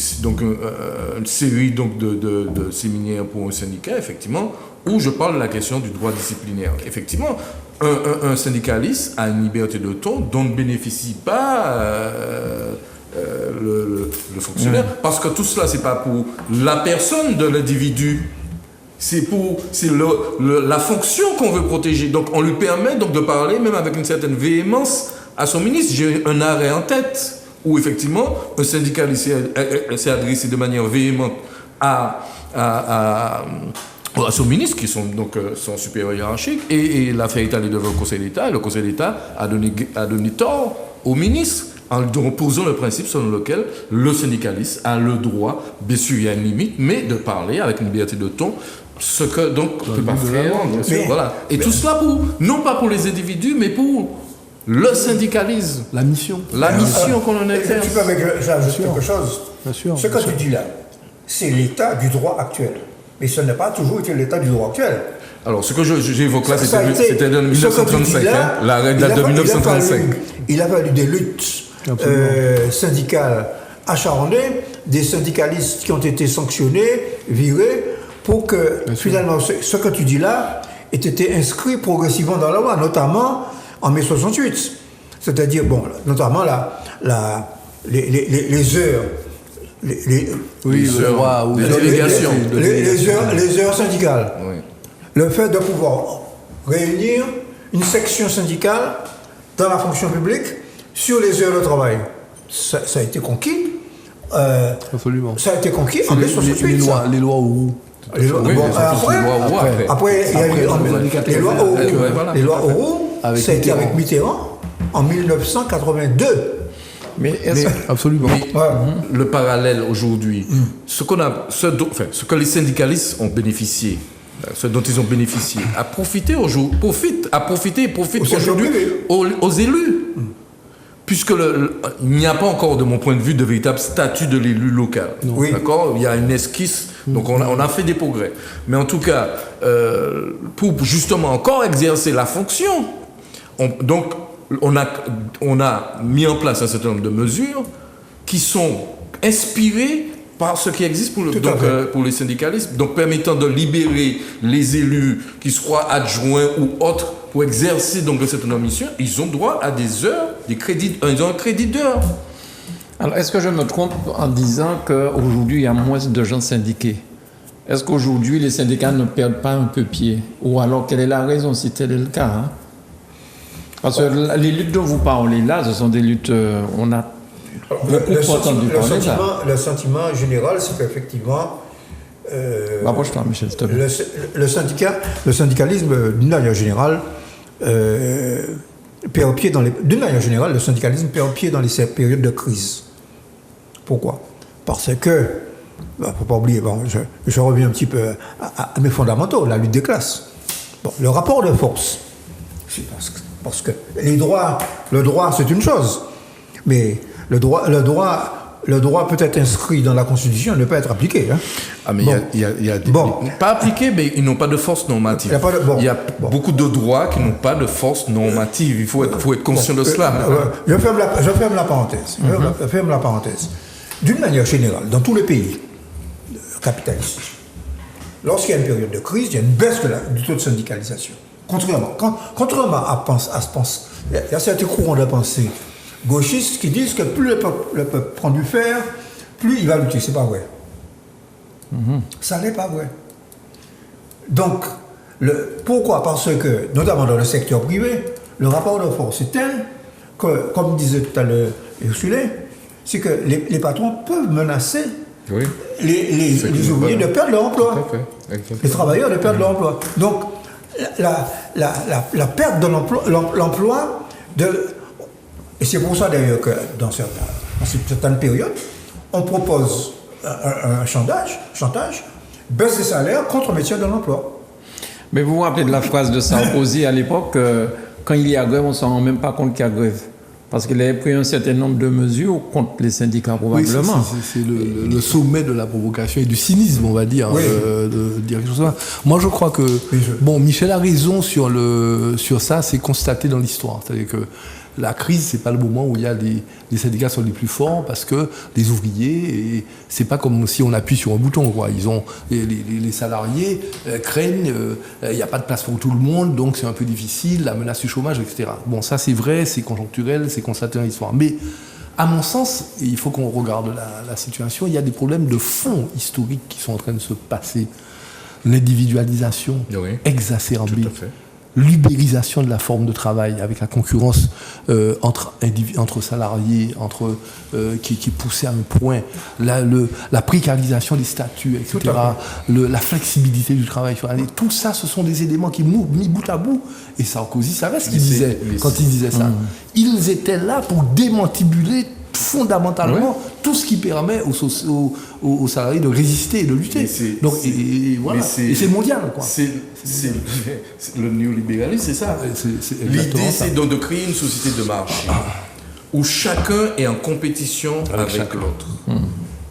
série donc de séminaires pour un syndicat, effectivement, où je parle de la question du droit disciplinaire. Effectivement, un syndicaliste a une liberté de ton dont ne bénéficie pas le fonctionnaire, parce que tout cela, c'est pas pour la personne de l'individu, c'est la fonction qu'on veut protéger. Donc on lui permet donc de parler même avec une certaine véhémence à son ministre. J'ai un arrêt en tête où effectivement un syndicaliste s'est adressé de manière véhémente à son ministre, qui sont donc son supérieur hiérarchique, et l'affaire est allée devant le Conseil d'État, et le Conseil d'État a donné tort au ministre en posant le principe selon lequel le syndicaliste a le droit, bien sûr il y a une limite, mais de parler avec une liberté de ton, ce que donc ne peut pas faire. Voilà. Et tout cela non pas pour les individus, mais pour le syndicalisme. La mission. La mission qu'on en exerce. Tu peux ajouter quelque chose. Bien sûr. Ce que tu dis là, c'est l'état du droit actuel. Mais ce n'est pas toujours été l'état du droit actuel. Alors, ce que j'évoque là, c'était de 1935. L'arrêt date de 1935. Il a fallu des luttes syndicales acharnées, des syndicalistes qui ont été sanctionnés, virés, pour que finalement ce que tu dis là ait été inscrit progressivement dans la loi, notamment en mai 68. C'est-à-dire, bon, notamment les heures. Les heures syndicales. Oui. Le fait de pouvoir réunir une section syndicale dans la fonction publique sur les heures de travail. Ça a été conquis. Absolument. Ça a été conquis en mai 68. Les lois Auroux. Après, il y a eu les lois Auroux. Les lois Auroux, ça a été avec Mitterrand en 1982. Absolument. Le parallèle aujourd'hui, ce que les syndicalistes ont bénéficié, ce dont ils ont bénéficié, profite aujourd'hui aux élus. Puisque il n'y a pas encore, de mon point de vue, de véritable statut de l'élu local. Oui. D'accord ? Il y a une esquisse, donc on a fait des progrès. Mais en tout cas, pour justement encore exercer la fonction, on a mis en place un certain nombre de mesures qui sont inspirées par ce qui existe pour les syndicalistes, donc permettant de libérer les élus, qu'ils soient adjoints ou autres, pour exercer donc cette mission. Ils ont droit à des heures, ils ont un crédit d'heures. Alors, est-ce que je me trompe en disant qu'aujourd'hui, il y a moins de gens syndiqués? Est-ce qu'aujourd'hui, les syndicats ne perdent pas un peu pied? Ou alors, quelle est la raison, si tel est le cas, hein? Parce que les luttes dont vous parlez là, ce sont des luttes... on a beaucoup entendu parler là. Le sentiment général, c'est qu'effectivement... Rapproche-toi, Michel, s'il te plaît. Le syndicalisme, d'une manière générale, perd pied dans les... D'une manière générale, le syndicalisme perd pied dans les périodes de crise. Pourquoi? Parce que... Il ne faut pas oublier, je reviens un petit peu à mes fondamentaux, la lutte des classes. Bon, le rapport de force, c'est parce que le droit c'est une chose, mais le droit peut être inscrit dans la Constitution et ne pas être appliqué. Hein. Ah, mais il y a des... Pas appliqués, mais ils n'ont pas de force normative. Il y a beaucoup de droits qui n'ont pas de force normative. Il faut être conscient de cela. Je ferme la parenthèse. Je ferme la parenthèse. D'une manière générale, dans tous les pays capitalistes, lorsqu'il y a une période de crise, il y a une baisse du taux de syndicalisation. Contrairement à ce pense, il y a certains courants de pensée gauchistes qui disent que plus le peuple prend du fer, plus il va lutter. C'est pas vrai. Ça n'est pas vrai. Donc, pourquoi? Parce que, notamment dans le secteur privé, le rapport de force est tel que, comme disait tout à l'heure Ursulé, c'est que les patrons peuvent menacer les ouvriers de perdre leur emploi. Les travailleurs de perdre leur emploi. Donc, la perte de l'emploi, et c'est pour ça d'ailleurs que dans certaines périodes, on propose un chantage, baisse des salaires contre maintien de l'emploi. Mais vous vous rappelez de la phrase de Sarkozy à l'époque, quand il y a grève, on ne s'en rend même pas compte qu'il y a grève. Parce qu'il avait pris un certain nombre de mesures contre les syndicats, probablement. Oui, c'est le sommet de la provocation et du cynisme, on va dire, de dire quelque chose comme ça. Moi, je crois que... Bon, Michel a raison sur ça, c'est constaté dans l'histoire. C'est-à-dire que la crise, c'est pas le moment où il y a les syndicats sont les plus forts, parce que les ouvriers, et c'est pas comme si on appuie sur un bouton, quoi. Ils ont les salariés craignent, il n'y a pas de place pour tout le monde, donc c'est un peu difficile, la menace du chômage, etc. Bon, ça c'est vrai, c'est conjoncturel, c'est constaté dans l'histoire. Mais à mon sens, il faut qu'on regarde la situation. Il y a des problèmes de fond historiques qui sont en train de se passer. L'individualisation exacerbée. Tout à fait. L'ubérisation de la forme de travail avec la concurrence entre salariés, qui est poussée à un point, la précarisation des statuts, etc., la flexibilité du travail. Tout ça, ce sont des éléments qui, mis bout à bout, et Sarkozy savait ce qu'il disait quand il disait ça. Ils étaient là pour démantibuler fondamentalement tout ce qui permet aux salariés de résister et de lutter. Donc, voilà. Et c'est mondial, quoi. C'est le néolibéralisme, c'est ça. L'idée, c'est donc de créer une société de marché où chacun est en compétition avec l'autre.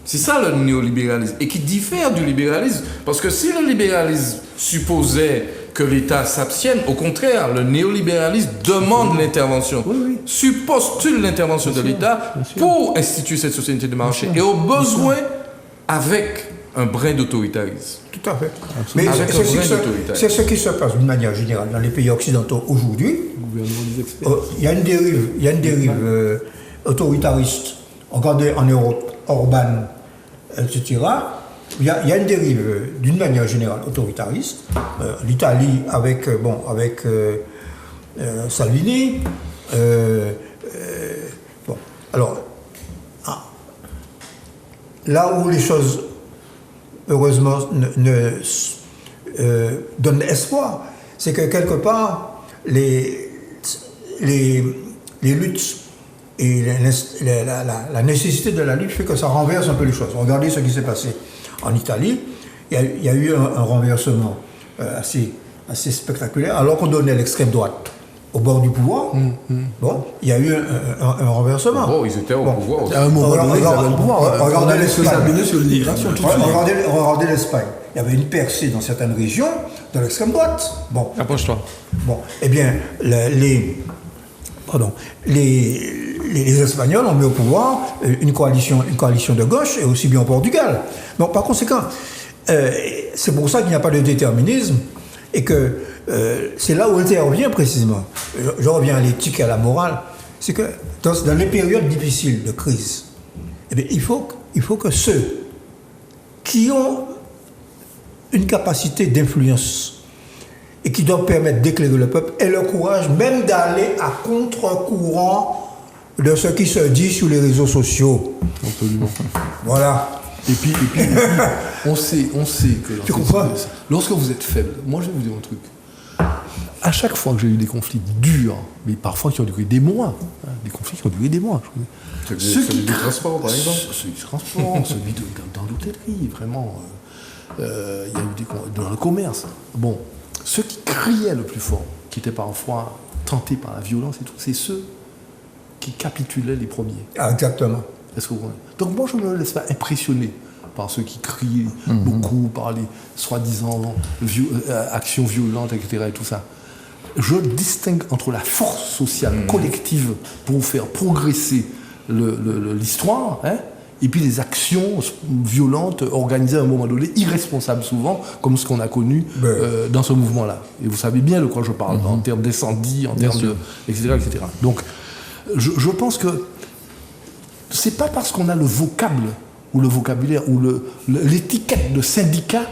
C'est ça le néolibéralisme, et qui diffère du libéralisme. Parce que si le libéralisme supposait que l'État s'abstienne, au contraire, le néolibéralisme demande l'intervention, suppose-t-il l'intervention de l'État pour instituer cette société de marché, et au besoin avec un brin d'autoritarisme. Tout à fait. Mais c'est ce qui se passe d'une manière générale dans les pays occidentaux aujourd'hui. Il y a une dérive autoritariste. Regardez en Europe, Orban, etc. Il y a une dérive d'une manière générale autoritariste. L'Italie avec Salvini. Alors, là où les choses, heureusement, donnent espoir, c'est que quelque part, les luttes et la nécessité de la lutte fait que ça renverse un peu les choses. Regardez ce qui s'est passé en Italie. Il y a eu un renversement assez spectaculaire, alors qu'on donnait l'extrême droite au bord du pouvoir. Bon, il y a eu un renversement. Bon, ils étaient au pouvoir aussi. À un moment donné, ils avaient le pouvoir. Regardez l'Espagne. Sur l'immigration, regardez l'Espagne. Il y avait une percée dans certaines régions de l'extrême droite. Bon. Approche-toi. Bon, eh bien, les Espagnols ont mis au pouvoir une coalition de gauche, et aussi bien au Portugal. Donc, par conséquent, c'est pour ça qu'il n'y a pas de déterminisme, et que c'est là où intervient précisément. Je reviens à l'éthique et à la morale. C'est que dans les périodes difficiles de crise, eh bien, il faut que ceux qui ont une capacité d'influence et qui doivent permettre d'éclairer le peuple aient le courage même d'aller à contre-courant de ce qui se dit sur les réseaux sociaux. Absolument. Voilà. Et puis on sait que tu comprends, lorsque vous êtes faible, moi je vais vous dire un truc. À chaque fois que j'ai eu des conflits durs, mais parfois qui ont duré des mois, des conflits qui ont duré des mois. Celui du transport, par exemple. Celui du transport, celui dans l'hôtellerie, vraiment. Il y a eu dans le commerce. Bon, ceux qui criaient le plus fort, qui étaient parfois tentés par la violence et tout, c'est ceux qui capitulaient les premiers. Ah, exactement. Est-ce que vous... Donc moi, je ne me laisse pas impressionner par ceux qui crient beaucoup, par les soi-disant actions violentes, etc. et tout ça. Je distingue entre la force sociale collective pour faire progresser l'histoire, et puis des actions violentes organisées à un moment donné, irresponsables souvent, comme ce qu'on a connu dans ce mouvement-là. Et vous savez bien de quoi je parle, en termes d'incendie, en termes de... etc., etc. Donc, je pense que c'est pas parce qu'on a le vocable, ou le vocabulaire, ou l'étiquette de syndicat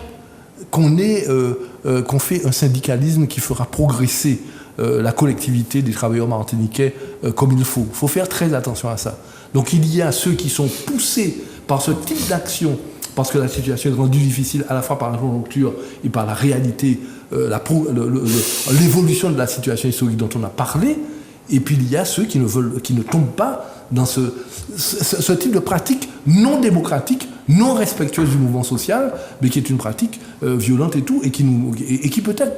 qu'on fait un syndicalisme qui fera progresser la collectivité des travailleurs martiniquais comme il faut. Il faut faire très attention à ça. Donc il y a ceux qui sont poussés par ce type d'action, parce que la situation est rendue difficile à la fois par la conjoncture et par la réalité, l'évolution de la situation historique dont on a parlé. Et puis il y a ceux qui ne tombent pas dans ce type de pratique non démocratique, non respectueuse du mouvement social, mais qui est une pratique violente et tout, et qui peut-être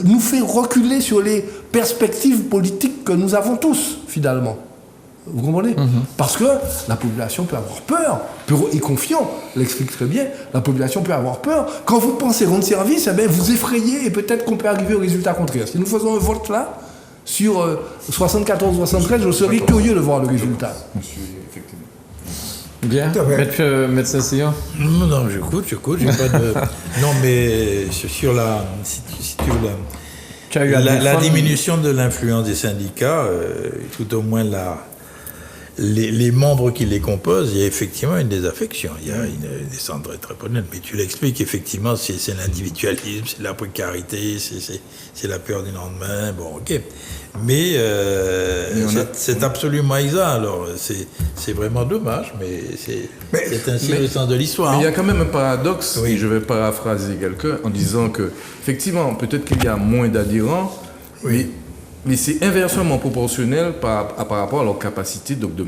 nous fait reculer sur les perspectives politiques que nous avons tous, finalement. Vous comprenez ? Parce que la population peut avoir peur, et confiant, l'explique très bien, la population peut avoir peur. Quand vous pensez rendre service, eh bien, vous effrayez et peut-être qu'on peut arriver au résultat contraire. Si nous faisons un vote là, sur 74-73, je serais curieux de voir le résultat. Bien, Maître Saint-Cyr. Non, j'écoute, j'ai pas de... Non, mais sur la diminution de l'influence des syndicats, tout au moins les membres qui les composent, il y a effectivement une désaffection, il y a une descente très très honnête, mais tu l'expliques, effectivement, c'est l'individualisme, c'est la précarité, c'est la peur du lendemain, bon, ok. Mais c'est absolument exact, alors c'est vraiment dommage, mais c'est ainsi le sens de l'histoire. Mais il y a quand même un paradoxe, et je vais paraphraser quelqu'un en disant que, effectivement, peut-être qu'il y a moins d'adhérents, mais c'est inversement proportionnel par rapport à leur capacité donc, de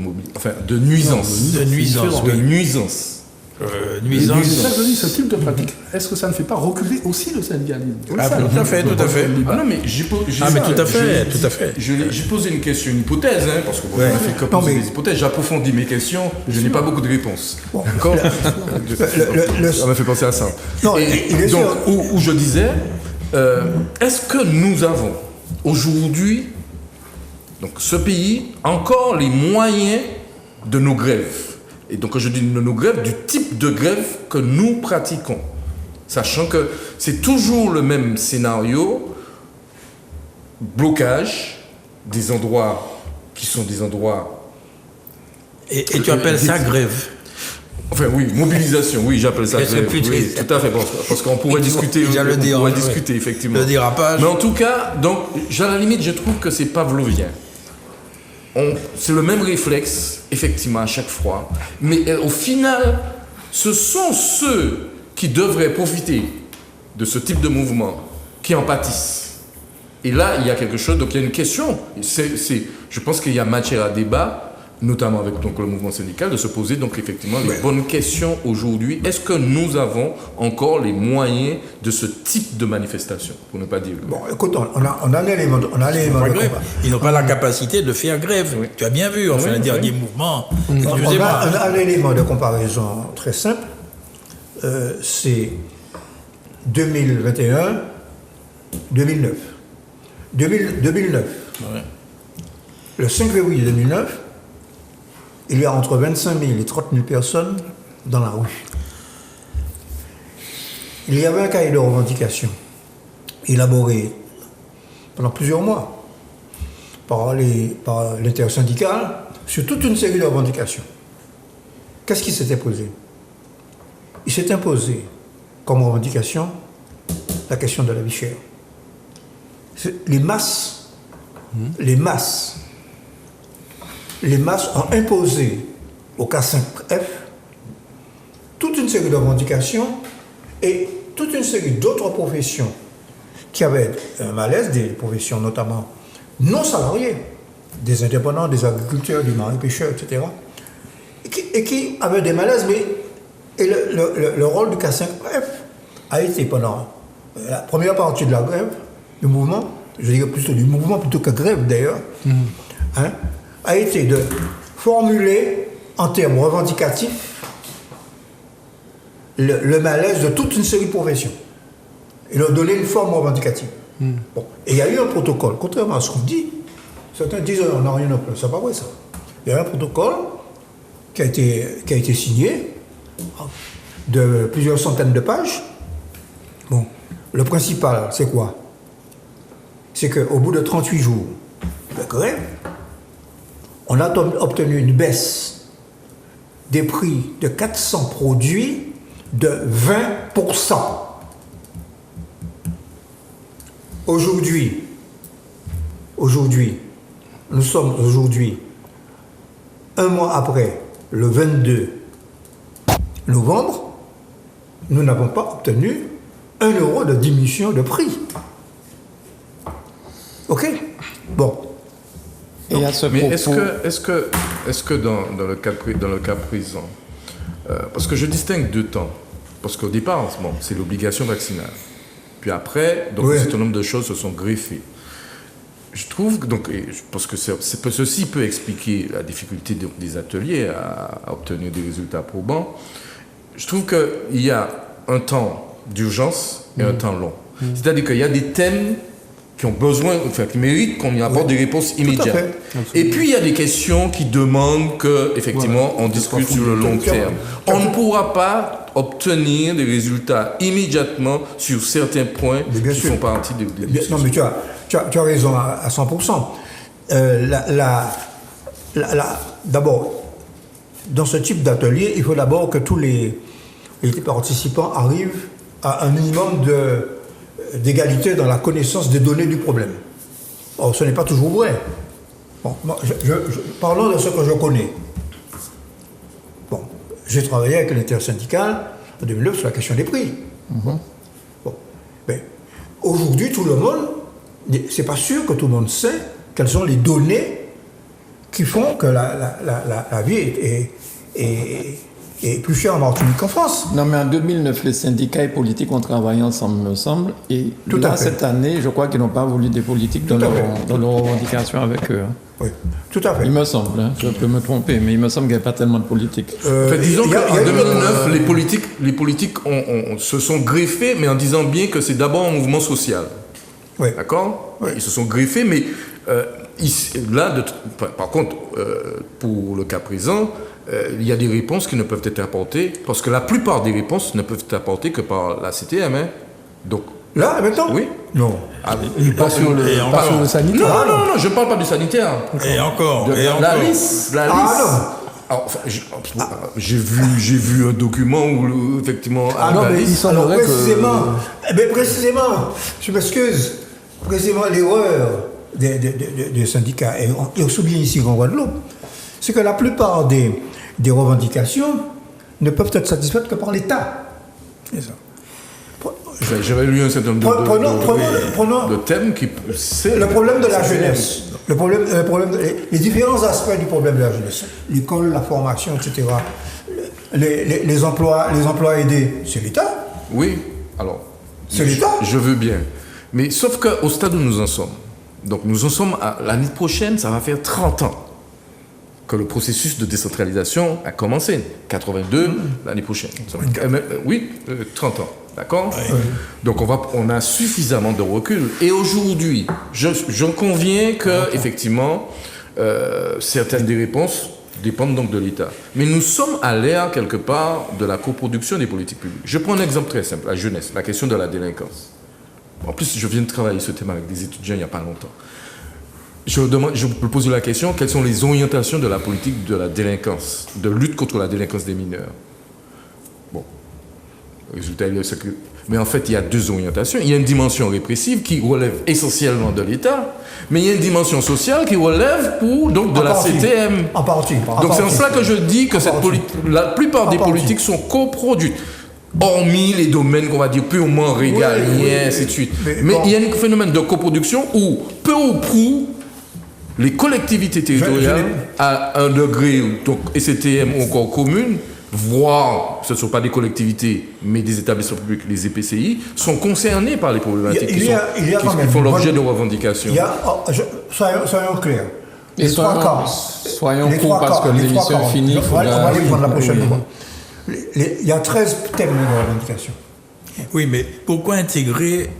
nuisance. De nuisance. C'est ça que je dis, ce type de pratique, est-ce que ça ne fait pas reculer aussi le syndicalisme ? Tout à fait. Ah non, mais tout à fait. J'ai posé une question, une hypothèse, hein, parce que vous n'avez fait que poser des hypothèses. J'approfondis mes questions, je n'ai pas beaucoup de réponses. D'accord ? Ça m'a fait penser à ça. Non, donc, où je disais, est-ce que nous avons aujourd'hui, donc ce pays, encore les moyens de nos grèves. Et donc quand je dis de nos grèves, du type de grève que nous pratiquons. Sachant que c'est toujours le même scénario, blocage des endroits qui sont des endroits... Et tu appelles ça grève ? Enfin oui, mobilisation, oui, j'appelle ça grève. Oui, tout à fait, parce qu'on pourrait discuter, effectivement. Le dérapage. Mais en tout cas, donc, à la limite, je trouve que c'est pavlovien. C'est le même réflexe, effectivement, à chaque fois. Mais au final, ce sont ceux qui devraient profiter de ce type de mouvement qui en pâtissent. Et là, il y a quelque chose, donc il y a une question. Je pense qu'il y a matière à débat, notamment avec donc, le mouvement syndical, de se poser donc effectivement les bonnes questions aujourd'hui. Est-ce que nous avons encore les moyens de ce type de manifestation, pour ne pas dire... Bon, écoute, on a l'élément de grève. Ils n'ont pas la capacité de faire grève. Oui. Tu as bien vu, enfin, le dernier mouvement. On a un élément de comparaison très simple. C'est 2021, 2009. 2009. Ouais. Le 5 février 2009, il y a entre 25 000 et 30 000 personnes dans la rue. Il y avait un cahier de revendication élaboré pendant plusieurs mois par l'intersyndical sur toute une série de revendications. Qu'est-ce qui s'était posé ? Il s'est imposé comme revendication la question de la vie chère. Les masses ont imposé au K5F toute une série de revendications et toute une série d'autres professions qui avaient un malaise, des professions notamment non salariées, des indépendants, des agriculteurs, des marins-pêcheurs, etc. Et qui avaient des malaises, mais le rôle du K5F a été pendant la première partie de la grève, du mouvement, je dirais plutôt du mouvement plutôt que grève d'ailleurs, a été de formuler en termes revendicatifs le malaise de toute une série de professions et leur donner une forme revendicative. Bon. Et il y a eu un protocole, contrairement à ce qu'on dit, certains disent on n'a rien à faire, c'est pas vrai ça. Il y a eu un protocole qui a été signé, de plusieurs centaines de pages. Bon, le principal, c'est quoi? C'est qu'au bout de 38 jours de grève, on a obtenu une baisse des prix de 400 produits de 20%. Aujourd'hui, nous sommes aujourd'hui, un mois après, le 22 novembre, nous n'avons pas obtenu 1 euro de diminution de prix. OK? Bon. Et à ce mais propos... est-ce que dans le cas présent, parce que je distingue deux temps, parce qu'au départ, bon, c'est l'obligation vaccinale. Puis après, donc, un certain nombre de choses se sont greffées. Je trouve, donc, et je pense que ceci peut expliquer la difficulté des ateliers à obtenir des résultats probants. Je trouve qu'il y a un temps d'urgence et un temps long. C'est-à-dire qu'il y a des thèmes qui ont besoin, enfin, qui méritent qu'on y apporte des réponses immédiates. Et puis il y a des questions qui demandent qu'effectivement on discute sur le long terme. On ne pourra pas obtenir des résultats immédiatement sur certains points qui font partie des discussions. Non, mais tu as raison à 100%. D'abord, dans ce type d'atelier, il faut d'abord que tous les participants arrivent à un minimum d'égalité dans la connaissance des données du problème. Or, ce n'est pas toujours vrai. Bon, parlons de ce que je connais. Bon, j'ai travaillé avec l'intersyndicale en 2009 sur la question des prix. Bon, mais aujourd'hui, tout le monde, c'est pas sûr que tout le monde sait quelles sont les données qui font que la vie est plus chère en Martinique qu'en France. Non, mais en 2009, les syndicats et politiques ont travaillé ensemble, me semble. Et là, cette année, je crois qu'ils n'ont pas voulu des politiques dans leurs revendications avec eux. Oui, tout à fait. Il me semble, hein, je peux me tromper, mais il me semble qu'il n'y a pas tellement de politique. Disons qu'en 2009, les politiques se sont greffés, mais en disant bien que c'est d'abord un mouvement social. Oui. D'accord ? Oui. Ils se sont greffés, mais par contre, pour le cas présent, il y a des réponses qui ne peuvent être apportées, parce que la plupart des réponses ne peuvent être apportées que par la CTM. Hein. Donc, là, maintenant ? Oui. Non. Pas sur le sanitaire. Non, je ne parle pas du sanitaire. Et encore. La liste. Alors, j'ai vu un document où, effectivement... mais il semblerait précisément, je m'excuse, précisément l'erreur des syndicats, et on souligne ici en Guadeloupe, c'est que la plupart des revendications ne peuvent être satisfaites que par l'État. C'est ça. J'avais lu un certain nombre de thèmes qui... Le problème de la jeunesse. Les différents aspects du problème de la jeunesse. L'école, la formation, etc. Les emplois aidés, c'est l'État. Oui, alors... C'est l'État. Je veux bien. Mais sauf qu'au stade où nous en sommes, donc nous en sommes à l'année prochaine, ça va faire 30 ans que le processus de décentralisation a commencé. 82, l'année prochaine. 30 ans. D'accord ? Donc on a suffisamment de recul. Et aujourd'hui, j'en conviens que effectivement, certaines des réponses dépendent donc de l'État. Mais nous sommes à l'ère, quelque part, de la coproduction des politiques publiques. Je prends un exemple très simple, la jeunesse, la question de la délinquance. En plus, je viens de travailler ce thème avec des étudiants il n'y a pas longtemps. Je peux poser la question, quelles sont les orientations de la politique de la délinquance, de lutte contre la délinquance des mineurs ? Bon, le résultat, c'est que... Mais en fait, il y a deux orientations. Il y a une dimension répressive qui relève essentiellement de l'État, mais il y a une dimension sociale qui relève de la CTM. En partie. Donc c'est en cela que je dis que la plupart des politiques sont coproduites. Hormis les domaines qu'on va dire purement régaliens, ainsi de suite. Mais il y a un phénomène de coproduction où, peu ou prou, les collectivités territoriales, à un degré, donc STM ou encore communes, voire, ce ne sont pas des collectivités, mais des établissements publics, les EPCI, sont concernés par les problématiques qui font l'objet de revendications. Soyons clairs. Soyons courts parce que l'émission est finie. On va les prendre la prochaine fois. Il y a 13 thèmes de revendication. Oui, mais pourquoi intégrer...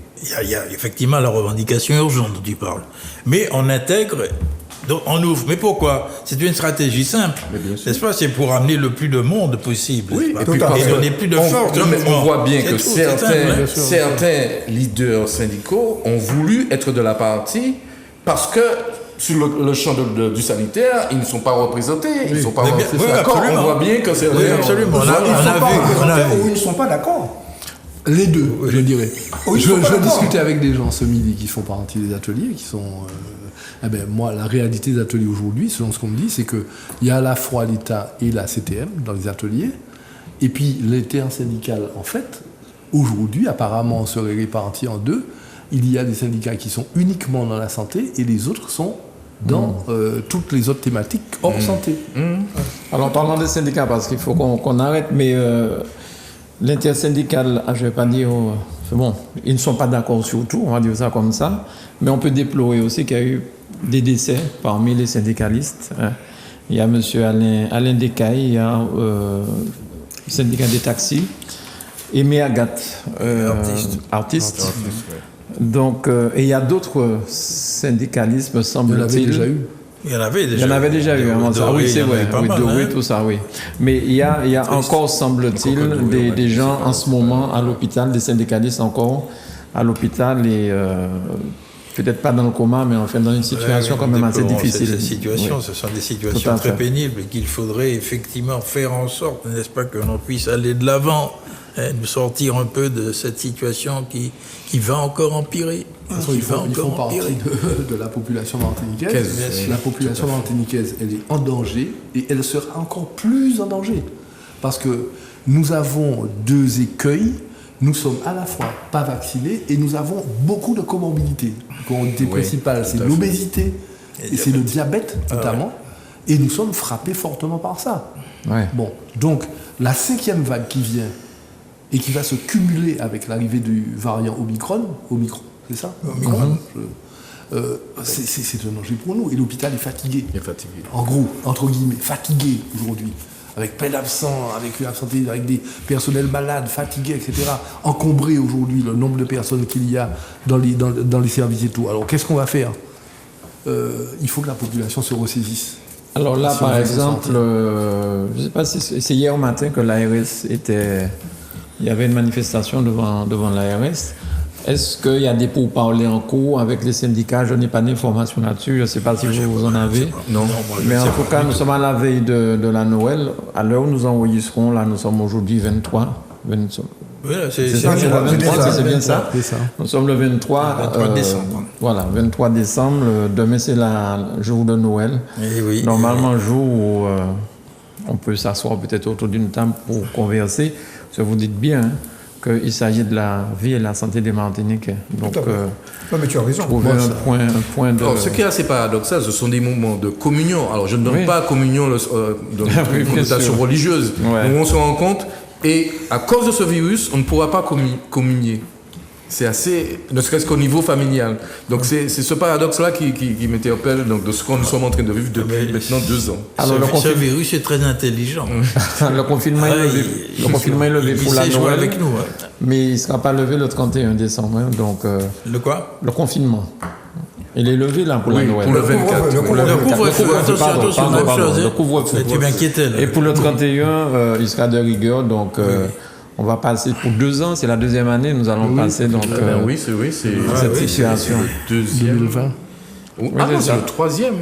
Il y a effectivement la revendication urgente dont tu parles. Mais on intègre Donc on ouvre. Mais pourquoi? C'est une stratégie simple, n'est-ce pas? C'est pour amener le plus de monde possible. Oui, et puis donner plus de force. On voit bien que certains leaders syndicaux ont voulu être de la partie parce que sur le champ du sanitaire, ils ne sont pas représentés. Ils ne sont pas d'accord. On voit bien que c'est... Oui, absolument. Ils ne sont pas d'accord. Les deux, je dirais. Oui, je discutais avec des gens ce midi qui font partie des ateliers, qui sont... moi, la réalité des ateliers aujourd'hui, selon ce qu'on me dit, c'est qu'il y a à la fois l'État et la CTM dans les ateliers, et puis l'intersyndical, en fait, aujourd'hui, apparemment, serait réparti en deux. Il y a des syndicats qui sont uniquement dans la santé, et les autres sont dans toutes les autres thématiques hors santé. Alors, parlons des syndicats, parce qu'il faut qu'on arrête, mais... L'intersyndical, je ne vais pas dire, bon, ils ne sont pas d'accord sur tout, on va dire ça comme ça, mais on peut déplorer aussi qu'il y a eu des décès parmi les syndicalistes. Il y a M. Alain Descailles, il y a le syndicat des taxis, Aimé Agathe, artiste. Donc, et il y a d'autres syndicalistes, me semble-t-il. Il y en avait déjà eu. Oui, c'est vrai. Oui, tout ça, oui. Mais il y a encore, semble-t-il, des gens en ce moment à l'hôpital, des syndicalistes encore à l'hôpital et peut-être pas dans le coma, mais enfin dans une situation quand même assez difficile. Ce sont des situations très pénibles et qu'il faudrait effectivement faire en sorte, n'est-ce pas, que l'on puisse aller de l'avant, nous sortir un peu de cette situation qui va encore empirer. Ils font partie de la population martiniquaise. La population martiniquaise, elle est en danger et elle sera encore plus en danger. Parce que nous avons deux écueils. Nous sommes à la fois pas vaccinés et nous avons beaucoup de comorbidités. La comorbidité principale, c'est l'obésité et c'est le diabète notamment. Et nous sommes frappés fortement par ça. Bon, donc la 5e vague qui vient et qui va se cumuler avec l'arrivée du variant Omicron, c'est ça? C'est un danger pour nous. Et l'hôpital est fatigué. En gros, entre guillemets, fatigué aujourd'hui. Avec plein d'absents, avec des personnels malades, fatigués, etc. Encombré aujourd'hui le nombre de personnes qu'il y a dans les services et tout. Alors qu'est-ce qu'on va faire? Il faut que la population se ressaisisse. Alors là, par exemple, je ne sais pas si c'est hier matin que l'ARS était... Il y avait une manifestation devant l'ARS. Est-ce qu'il y a des pourparlers en cours avec les syndicats? Je n'ai pas d'informations là-dessus. Je ne sais pas si vous en avez. Non. Mais en tout cas, nous sommes à la veille de la Noël. À l'heure où nous enregistrons, là, nous sommes aujourd'hui 23. C'est ça, c'est le 23, c'est bien ça. Nous sommes le 23 décembre. Voilà, 23 décembre. Demain, c'est le jour de Noël. Normalement, jour où on peut s'asseoir peut-être autour d'une table pour converser. Ça vous dites bien qu'il s'agit de la vie et de la santé des Martiniquais. Donc, mais tu as raison. Trouver un point de... Alors, ce qui est assez paradoxal, ce sont des moments de communion. Alors, je ne donne pas communion dans une connotation religieuse. Donc, on se rend compte, et à cause de ce virus, on ne pourra pas communier. C'est assez, ne serait-ce qu'au niveau familial. Donc c'est ce paradoxe-là qui m'interpelle de ce qu'on nous sommes en train de vivre depuis maintenant 2 ans. Alors, ce virus est très intelligent. Le confinement est levé pour la Noël avec nous. Mais il ne sera pas levé le 31 décembre. Donc, le quoi? Le confinement. Il est levé là pour la Noël. Pour le 24. Le couvre-feu. Tu m'inquiétais là. Et pour le 31, il sera de rigueur. Donc... on va passer pour 2 ans, c'est la 2e année, nous allons passer donc cette situation. 2020. Ah non, c'est le 3e.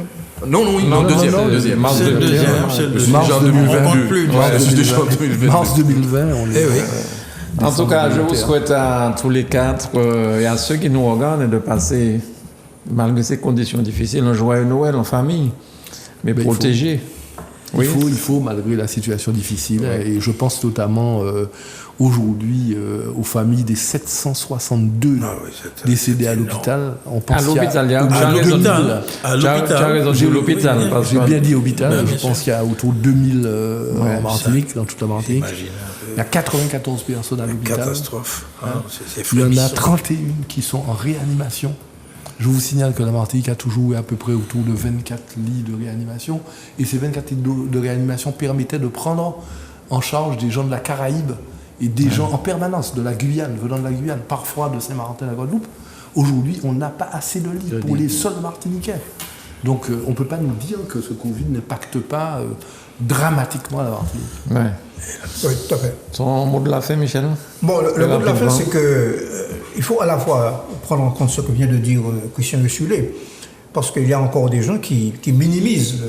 Non, deuxième. Mars 2020. Mars 2020, on est... En tout cas, je vous souhaite à tous les 4 et à ceux qui nous regardent de passer, malgré ces conditions difficiles, un joyeux Noël en famille, mais protégé. Il faut, malgré la situation difficile, et je pense notamment aujourd'hui aux familles des 762 décédés à l'hôpital. On pense l'hôpital. J'ai bien dit hôpital, je pense qu'il y a autour de 2000 en Martinique, dans toute la Martinique. Il y a 94 personnes à l'hôpital. Catastrophe. Il y en a 31 qui sont en réanimation. Je vous signale que la Martinique a toujours eu à peu près autour de 24 lits de réanimation. Et ces 24 lits de réanimation permettaient de prendre en charge des gens de la Caraïbe et des gens en permanence de la Guyane, venant de la Guyane, parfois de Saint-Martin à la Guadeloupe. Aujourd'hui, on n'a pas assez de lits pour les seuls Martiniquais. Donc on ne peut pas nous dire que ce Covid n'impacte pas dramatiquement la Martinique. Ouais. Oui, tout à fait. Ton mot de la fin, Michel? Bon, le mot de la fin, c'est que il faut à la fois prendre en compte ce que vient de dire Christian Le Sulé, parce qu'il y a encore des gens qui minimisent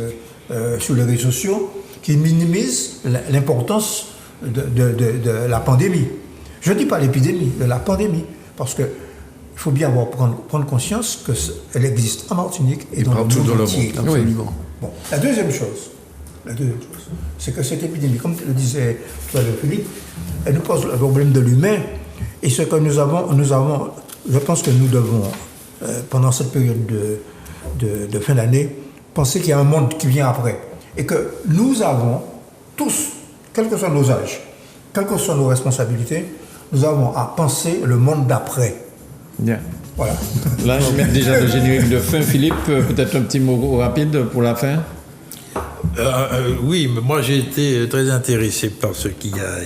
sur les réseaux sociaux, qui minimisent l'importance de la pandémie. Je ne dis pas l'épidémie, de la pandémie, parce que il faut bien prendre conscience qu'elle existe en Martinique et dans le monde entier. Absolument. Bon, la deuxième chose, c'est que cette épidémie, comme le disait tout à l'heure Philippe, elle nous pose le problème de l'humain, et ce que nous avons, je pense que nous devons, pendant cette période de fin d'année, penser qu'il y a un monde qui vient après, et que nous avons tous, quels que soient nos âges, quelles que soient nos responsabilités, nous avons à penser le monde d'après. Bien. Voilà. Là, je mets déjà le générique de fin. Philippe, peut-être un petit mot rapide pour la fin? Oui, mais moi j'ai été très intéressé par ce qui a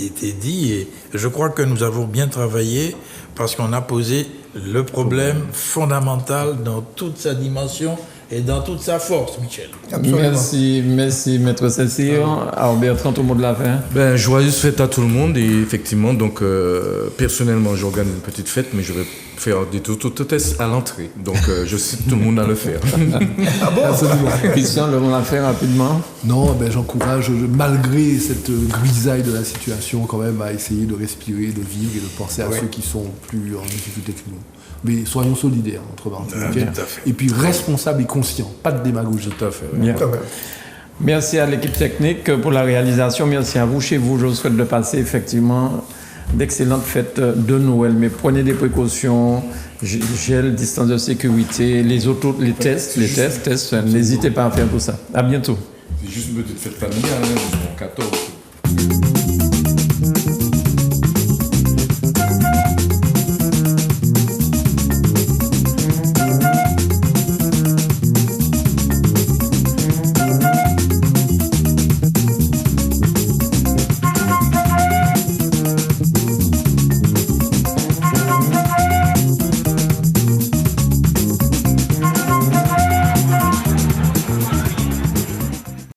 été dit et je crois que nous avons bien travaillé parce qu'on a posé le problème fondamental dans toute sa dimension et dans toute sa force, Michel. Absolument. Merci, Maître Cécile. Alors, Bertrand, au mot de la fin. Joyeuse fête à tout le monde et effectivement, donc personnellement, j'organise une petite fête, mais je vais faire des tests à l'entrée. Donc, je cite tout le monde à le faire. Ah bon? Absolument. Christian, le mot de la fin rapidement. Non, j'encourage, malgré cette grisaille de la situation, quand même, à essayer de respirer, de vivre et de penser à ceux qui sont plus en difficulté que nous. Mais soyons solidaires entre Martiniquais. Et puis responsables et conscients, pas de démagogie. Tout à fait. Bien. Merci à l'équipe technique pour la réalisation. Merci à vous. Chez vous, je vous souhaite de passer effectivement d'excellentes fêtes de Noël. Mais prenez des précautions, gel, distance de sécurité, les tests, n'hésitez pas à faire tout ça. À bientôt. C'est juste une petite fête familiale, jusqu'au 14.